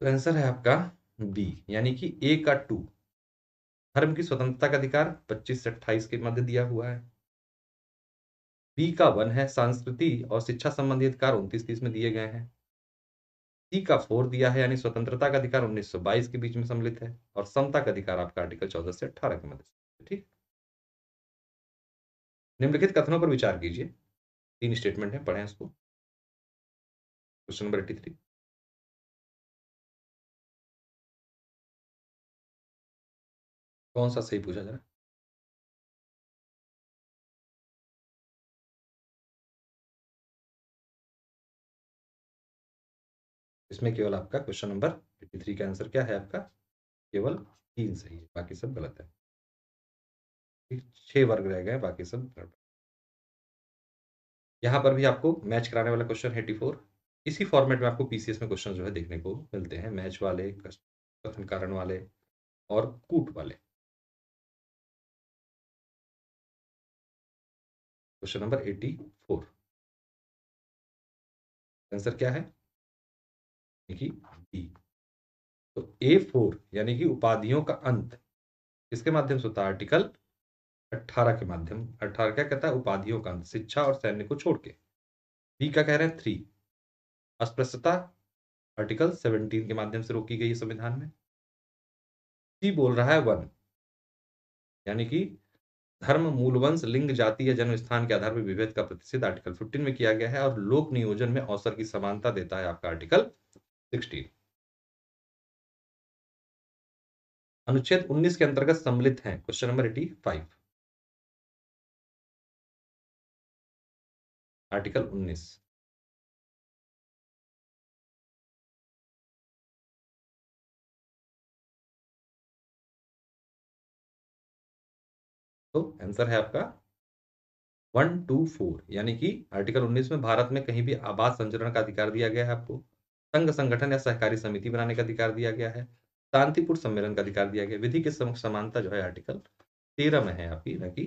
तो आंसर है आपका बी, यानी कि ए का 2। धर्म की स्वतंत्रता का अधिकार 25 से 28 के मध्य दिया हुआ है। बी का 1 है संस्कृति और शिक्षा संबंधी अधिकार 29-30 में दिए गए हैं। सी का 4 दिया है, यानी स्वतंत्रता का अधिकार 1922 के बीच में सम्मिलित है। और समता का अधिकार आपका आर्टिकल 14 से 18 के मध्य। ठीक, निम्नलिखित कथनों पर विचार कीजिए। 3 स्टेटमेंट है, पढ़ें इसको। Question number 83। कौन सा सही पूछा जरा? इसमें केवल आपका क्वेश्चन नंबर 83 का आंसर क्या है आपका? केवल 3 सही है, बाकी सब गलत है। ठीक, 6 वर्ग रह गए, बाकी सब गड़बड़। यहाँ पर भी आपको मैच कराने वाला क्वेश्चन 84। इसी फॉर्मेट में आपको पीसीएस में क्वेश्चन जो है देखने को मिलते हैं, मैच वाले, कथन कारण वाले और कूट वाले। Question number 84। आंसर क्या है? देखिए, बी। तो A4 यानी कि उपाधियों का अंत किसके माध्यम से होता है? आर्टिकल 18 के माध्यम। 18 क्या कहता है? उपाधियों का अंत शिक्षा और सैन्य को छोड़ के। बी का कह रहे हैं 3, अस्पृश्यता आर्टिकल 17 के माध्यम से रोकी गई है संविधान में। सी बोल रहा है 1, यानी कि धर्म, मूलवंश, लिंग, जाति या जन्म स्थान के आधार पर विभेद का प्रतिषेध आर्टिकल 15 में किया गया है। और लोक नियोजन में अवसर की समानता देता है आपका आर्टिकल 16। अनुच्छेद 19 के अंतर्गत सम्मिलित हैं। Question number 85। आर्टिकल 19। तो आंसर है आपका 124, यानी कि आर्टिकल 19 में भारत में कहीं भी आवास संचरण का अधिकार दिया गया है आपको, संघ संगठन या सहकारी समिति बनाने का अधिकार दिया गया है, शांतिपूर्ण सम्मेलन का अधिकार दिया गया, विधि के समानता जो है आर्टिकल 13 में है आपकी, न कि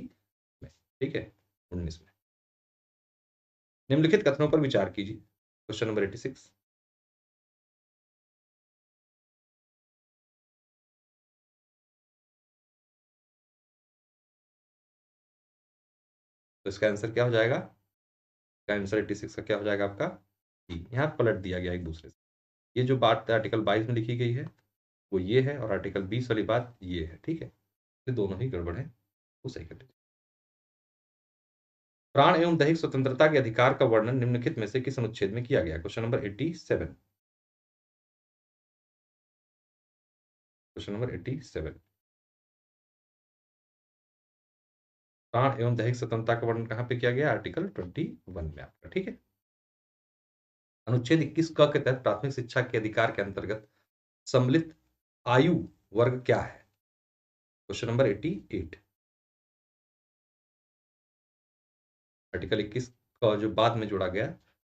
में। ठीक है, 19 में। निम्नलिखित कथनों पर विचार कीजिए। Question number 86। तो इसका आंसर क्या हो जाएगा? इसका आंसर 86 का क्या हो जाएगा आपका? डी। यहाँ पलट दिया गया एक दूसरे से। ये जो बात आर्टिकल 22 में लिखी गई है वो ये है, और आर्टिकल 20 वाली बात ये है। ठीक है, ये दोनों ही गड़बड़ है, वो सही कर लीजिए। प्राण एवं दैहिक स्वतंत्रता के अधिकार का वर्णन निम्नलिखित में से किस अनुच्छेद में किया गया? Question number 87। Question number 87। प्राण एवं दैहिक स्वतंत्रता का वर्णन कहां पे किया गया? आर्टिकल 21 में आपका। ठीक है, अनुच्छेद 21 क के तहत प्राथमिक शिक्षा के अधिकार के अंतर्गत सम्मिलित आयु वर्ग क्या है? Question number 88। आर्टिकल 21 का जो बाद में जोड़ा गया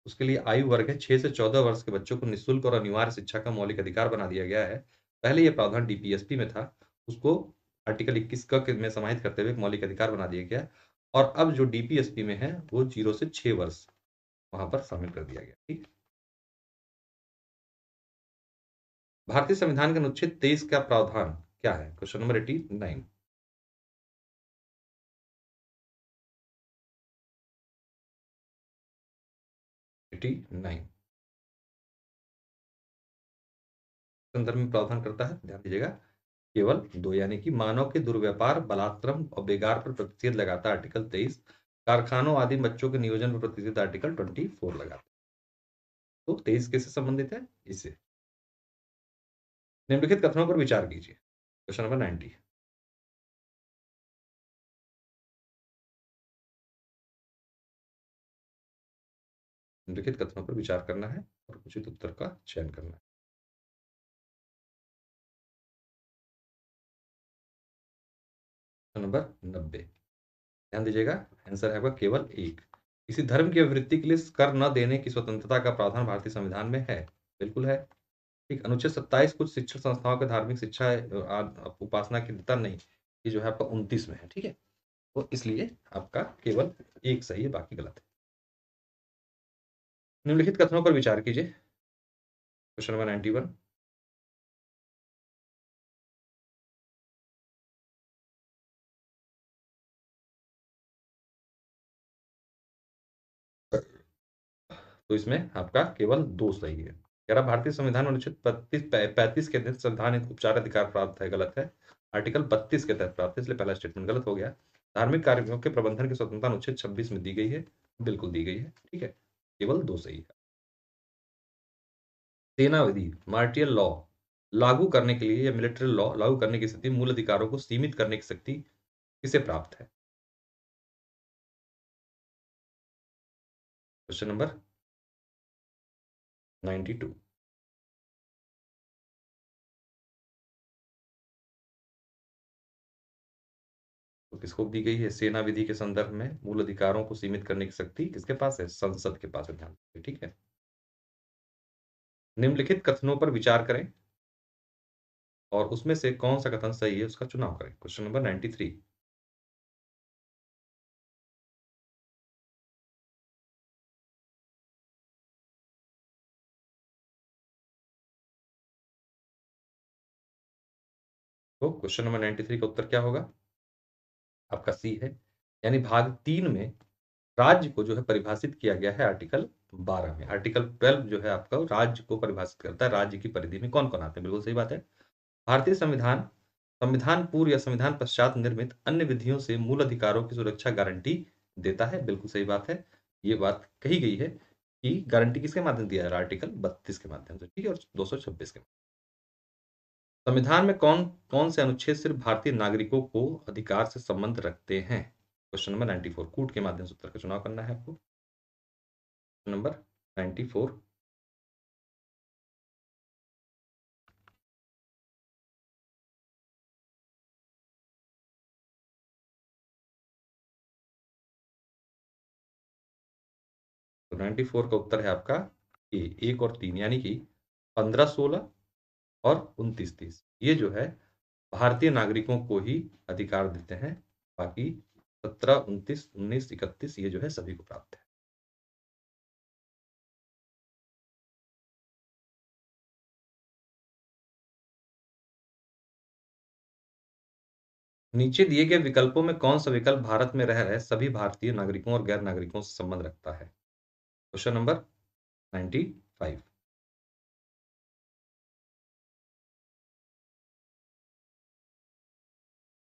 उसके लिए आयु वर्ग है 6 से 14 वर्ष के बच्चों को निःशुल्क और अनिवार्य शिक्षा का मौलिक अधिकार बना दिया गया है। पहले यह प्रावधान डीपीएसपी में था, उसको आर्टिकल 21 क में समाहित करते हुए एक मौलिक अधिकार बना दिया गया, और अब जो डीपीएसपी में है वो 0 से 6 वर्ष वहां पर शामिल कर दिया गया। ठीक, भारतीय संविधान के अनुच्छेद 23 का प्रावधान क्या है? Question number 89। 89 संदर्भ में प्रावधान करता है, ध्यान दीजिएगा, केवल दो, यानी कि मानव के दुर्व्यापार, बलात्क्रम और बेगार पर प्रतिषेध लगाता है आर्टिकल 23, कारखानों आदि बच्चों के नियोजन पर प्रतिषेध आर्टिकल 24 लगाता है। तो 23 किससे संबंधित है? इससे। निम्नलिखित कथनों पर विचार कीजिए। Question number 90। निम्नलिखित कथनों पर विचार करना है और उचित उत्तर का चयन करना है। नंबर 90, ध्यान दीजिएगा, आंसर है आपका केवल एक। किसी धर्म की अभिवृत्ति के लिए कर न देने की स्वतंत्रता का प्रावधान भारतीय संविधान में है, बिल्कुल है। ठीक, अनुच्छेद 27 कुछ शिक्षण संस्थाओं के धार्मिक शिक्षा उपासना की देता नहीं, ये जो है आपका 29 में है। ठीक है, तो इसलिए आपका केवल एक सही है, बाकी गलत है। निम्नलिखित कथनों पर विचार कीजिए। Question number 91। तो इसमें आपका केवल दो सही है। कह रहा भारतीय संविधान में अनुच्छेद 35 के तहत संवैधानिक उपचार अधिकार प्राप्त है, गलत है। आर्टिकल 32 के तहत प्राप्त है, इसलिए पहला स्टेटमेंट गलत हो गया। धार्मिक कार्यों के प्रबंधन की स्वतंत्रता अनुच्छेद 26 में दी गई है, बिल्कुल दी गई है। ठीक है, केवल दो सही है। सेना विधि, मार्टियल लॉ लागू करने के लिए या मिलिट्री लॉ लागू करने की स्थिति मूल अधिकारों को सीमित करने की शक्ति किसे प्राप्त है? Question number 92। तो किसको दी गई है? सेना विधि के संदर्भ में मूल अधिकारों को सीमित करने की शक्ति किसके पास है? संसद के पास है, ध्यान रखिए। ठीक है, निम्नलिखित कथनों पर विचार करें और उसमें से कौन सा कथन सही है उसका चुनाव करें। Question number 93। तो क्वेश्चन नंबर 93 का उत्तर क्या होगा? आपका सी है, यानी भाग 3 में राज्य को जो है परिभाषित किया गया है आर्टिकल 12 में। आर्टिकल 12 जो है आपका राज्य को परिभाषित करता है, राज्य की परिधि में कौन कौन आते हैं। बिल्कुल सही बात है। भारतीय संविधान संविधान पूर्व या संविधान पश्चात निर्मित अन्य विधियों से मूल अधिकारों की सुरक्षा गारंटी देता है, बिल्कुल सही बात है। ये बात कही गई है कि गारंटी किसके माध्यम से दिया है? आर्टिकल 32 के माध्यम से। ठीक है, और 226 के। संविधान में कौन कौन से अनुच्छेद सिर्फ भारतीय नागरिकों को अधिकार से संबंध रखते हैं? क्वेश्चन नंबर 94, कूट के माध्यम से उत्तर का चुनाव करना है आपको। नंबर 94। तो 94 का उत्तर है आपका ए, 1 और 3, यानी कि 15-16 और 29-30 ये जो है भारतीय नागरिकों को ही अधिकार देते हैं, बाकी 17, 29, 19, 31 ये जो है सभी को प्राप्त है। नीचे दिए गए विकल्पों में कौन सा विकल्प भारत में रह रहे सभी भारतीय नागरिकों और गैर नागरिकों से संबंध रखता है? Question number 95।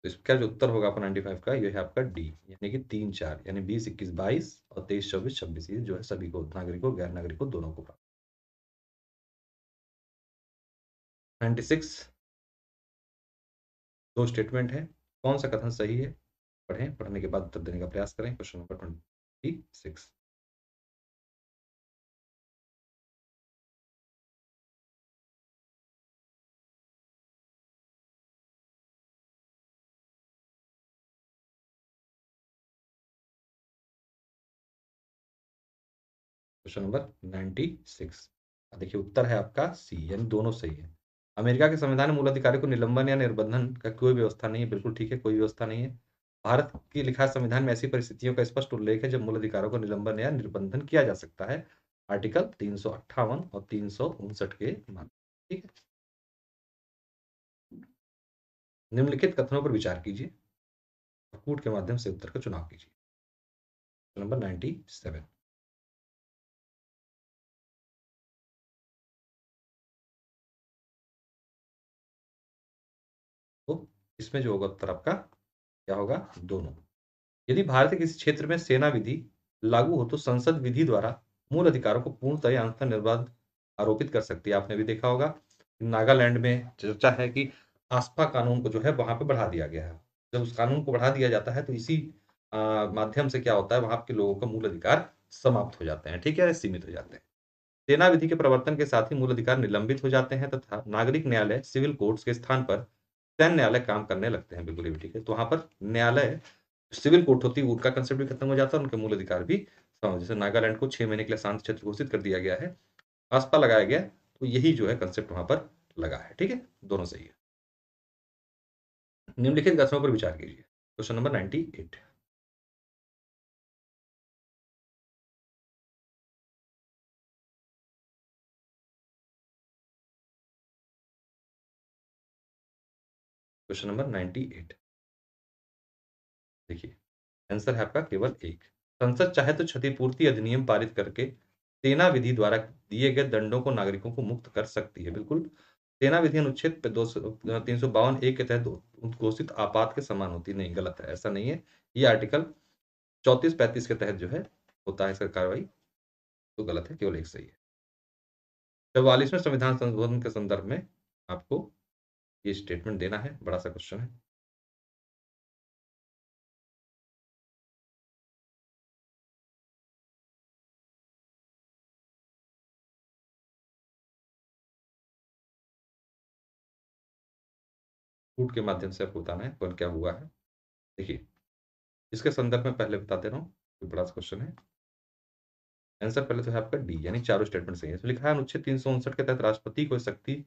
तो इसका जो उत्तर होगा आपका 95 का, ये है आपका डी, यानी कि 3, 4, यानी 20, 21, 22 और 23, 24, 26 ये जो है सभी को, नागरिकों गैर नागरिकों दोनों को प्राप्त। 96 दो स्टेटमेंट है, कौन सा कथन सही है? पढ़ें, पढ़ने के बाद उत्तर देने का प्रयास करें। Question number 26। क्वेश्चन नंबर 96, देखिए उत्तर है आपका सी, यानी दोनों सही है। अमेरिका के संविधान में मूल अधिकारी को निलंबन या निर्बंधन का कोई व्यवस्था नहीं है, बिल्कुल ठीक है, कोई व्यवस्था नहीं है। भारत की लिखा संविधान में ऐसी परिस्थितियों का स्पष्ट उल्लेख है जब मूल अधिकारों को निलंबन या निर्बंधन किया जा सकता है, आर्टिकल 358 और 359 के माध्यम। ठीक है, निम्नलिखित कथनों पर विचार कीजिए और कूट के माध्यम से उत्तर का चुनाव कीजिए। नंबर 97। तो इसमें जो होगा उत्तर आपका क्या होगा? दोनों। यदि भारत के किसी क्षेत्र में सेना विधि लागू हो तो संसद विधि द्वारा मूल अधिकारों को पूर्णतः या अंततः निर्बाध आरोपित कर सकती है। आपने भी देखा होगा नागालैंड में चर्चा है कि आस्पा कानून को जो है वहां पे बढ़ा दिया गया है। जब उस कानून को बढ़ा दिया जाता है तो इसी माध्यम से क्या होता है, वहां के लोगों का मूल अधिकार समाप्त हो जाते हैं, ठीक है, सीमित हो जाते हैं। सेना विधि के प्रवर्तन के साथ ही मूल अधिकार निलंबित हो जाते हैं तथा नागरिक न्यायालय सिविल कोर्ट्स के स्थान पर सैन्य न्यायालय काम करने लगते हैं। बिल्कुल ये भी ठीक है। तो वहां पर न्यायालय सिविल कोर्ट होती है, उनका कंसेप्ट भी खत्म हो जाता है, उनके मूल अधिकार भी जैसे नागालैंड को 6 महीने के लिए शांत क्षेत्र घोषित कर दिया गया है, आस्पा लगाया गया, तो यही जो है कंसेप्ट वहां पर लगा है। ठीक है, दोनों सही है। निम्नलिखित कथनों पर विचार कीजिए। Question number 98। क्वेश्चन नंबर 98 देखिए, आंसर है आपका केवल एक। संसद चाहे तो क्षतिपूर्ति अधिनियम पारित करके सेना विधि द्वारा दिए गए दंडों को नागरिकों को मुक्त कर सकती है। बिल्कुल, सेना विधि अनुच्छेद 352 ए के तहत घोषित आपात के समान होती है। नहीं, गलत है, ऐसा नहीं है। ये आर्टिकल 34-35 के तहत जो है होता है इसका कार्रवाई, तो गलत है, केवल एक सही है। 44वें संविधान संशोधन के संदर्भ में आपको ये स्टेटमेंट देना है, बड़ा सा क्वेश्चन है। कूट के माध्यम से आपको बताना है कौन क्या हुआ है। देखिए, इसके संदर्भ में पहले बता दे रहा हूँ, कोई बड़ा सा क्वेश्चन है। आंसर पहले तो है आपका डी, यानी चारों स्टेटमेंट सही है। तो लिखा है अनुच्छेद 359 के तहत राष्ट्रपति को शक्ति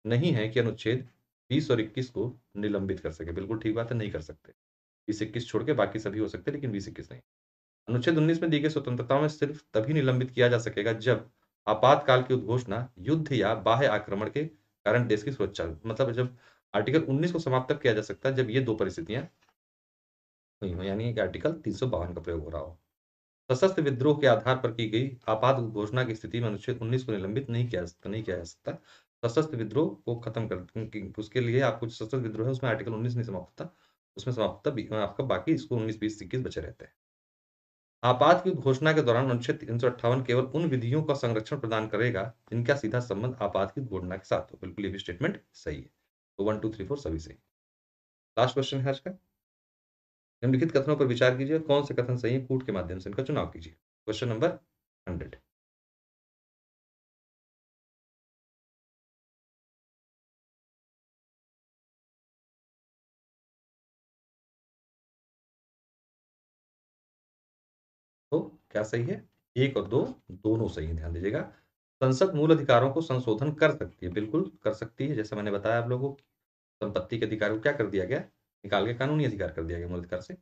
नहीं है कि अनुच्छेद 20 और 21 को निलंबित कर सके। बिल्कुल ठीक बात है, नहीं कर सकते। 20-21 छोड़ के बाकी सभी हो सकते हैं, लेकिन 20-21 नहीं। अनुच्छेद 19 में दी गई स्वतंत्रता में सिर्फ तभी निलंबित किया जा सकेगा जब आपातकाल की उद्घोषणा युद्ध या बाह्य आक्रमण के कारण देश की सुरक्षा, मतलब जब आर्टिकल 19 को समाप्त तब किया जा सकता है जब ये दो परिस्थितियां हुई हो, यानी कि आर्टिकल 352 का प्रयोग हो रहा हो। सशस्त्र विद्रोह के आधार पर की गई आपात घोषणा की स्थिति में अनुच्छेद 19 को निलंबित नहीं किया जा सकता। सशस्त्र विद्रोह को खत्म कर उसके लिए आपको सशस्त्र विद्रोह है उसमें आर्टिकल 19 नहीं समाप्त होता, उसमें समाप्त होता आपका बाकी इसको 19, 20, 21 बचे रहते हैं। आपात की घोषणा के दौरान अनुच्छेद 358 केवल उन विधियों का संरक्षण प्रदान करेगा जिनका सीधा संबंध आपात की घोषणा के साथ हो। बिल्कुल ये भी स्टेटमेंट सही है। तो 1, 2, 3, 4 सभी सही। लास्ट क्वेश्चन है आज का। निम्नलिखित कथनों पर विचार कीजिए, कौन से कथन सही है, कूट के माध्यम से इनका चुनाव कीजिए। Question number 100। तो क्या सही है? 1 और 2 दोनों सही हैं, ध्यान दीजिएगा। संसद मूल अधिकारों को संशोधन कर सकती है, बिल्कुल कर सकती है। जैसा मैंने बताया आप लोगों को, संपत्ति के अधिकार को क्या कर दिया गया? निकाल के कानूनी अधिकार कर दिया गया मूल अधिकार से।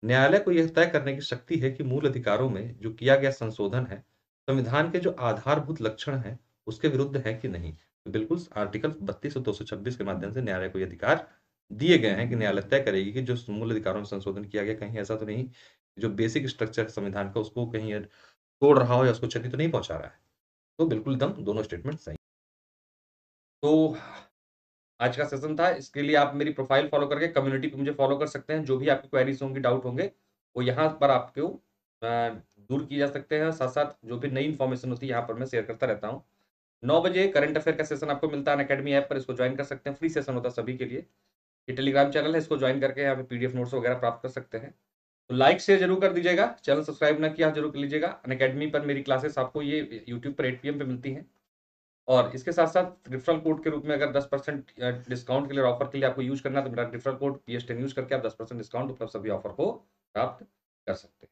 न्यायालय को यह तय करने की शक्ति है कि मूल अधिकारों में जो किया गया संशोधन है, संविधान के जो आधारभूत लक्षण हैं, उसके विरुद्ध है कि नहीं। तो बिल्कुल आर्टिकल 32 और 226 के माध्यम से न्यायालय को ये अधिकार दिए गए हैं कि न्यायालय तय करेगी कि जो मूल अधिकारों में संशोधन किया गया, कहीं ऐसा तो नहीं, जो बेसिक स्ट्रक्चर है संविधान का, उसको कहीं तोड़ रहा हो या उसको क्षति तो नहीं पहुँचा रहा है। तो बिल्कुल एकदम दोनों स्टेटमेंट सही। तो आज का सेशन था, इसके लिए आप मेरी प्रोफाइल फॉलो करके कम्युनिटी पे मुझे फॉलो कर सकते हैं। जो भी आपकी क्वेरीज होंगी, डाउट होंगे, वो यहाँ पर आपको दूर किए जा सकते हैं। साथ-साथ जो भी नई इन्फॉर्मेशन होती है, यहाँ पर मैं शेयर करता रहता हूँ। 9 बजे करंट अफेयर का सेशन आपको मिलता है अनअकैडमी ऐप पर, इसको ज्वाइन कर सकते हैं। फ्री सेशन होता है सभी के लिए। ये टेलीग्राम चैनल है, इसको ज्वाइन करके यहाँ पे पीडीएफ नोट्स वगैरह प्राप्त कर सकते हैं। तो लाइक शेयर जरूर कर दीजिएगा। चैनल सब्सक्राइब ना किया जरूर कर लीजिएगा। अनअकैडमी पर मेरी क्लासेस आपको ये यूट्यूब पर 8 PM पे मिलती हैं। और इसके साथ-साथ रेफरल कोड के रूप में अगर 10% डिस्काउंट के लिए ऑफर के लिए आपको यूज़ करना है, तो मेरा रेफरल कोड PS10 यूज़ करके आप 10% डिस्काउंट उपलब्ध सभी ऑफर को प्राप्त कर सकते हैं।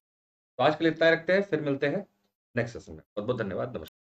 तो आज के लिए इतना ही रखते हैं, फिर मिलते हैं नेक्स्ट सेशन में। बहुत-बहुत धन्यवाद। नमस्कार।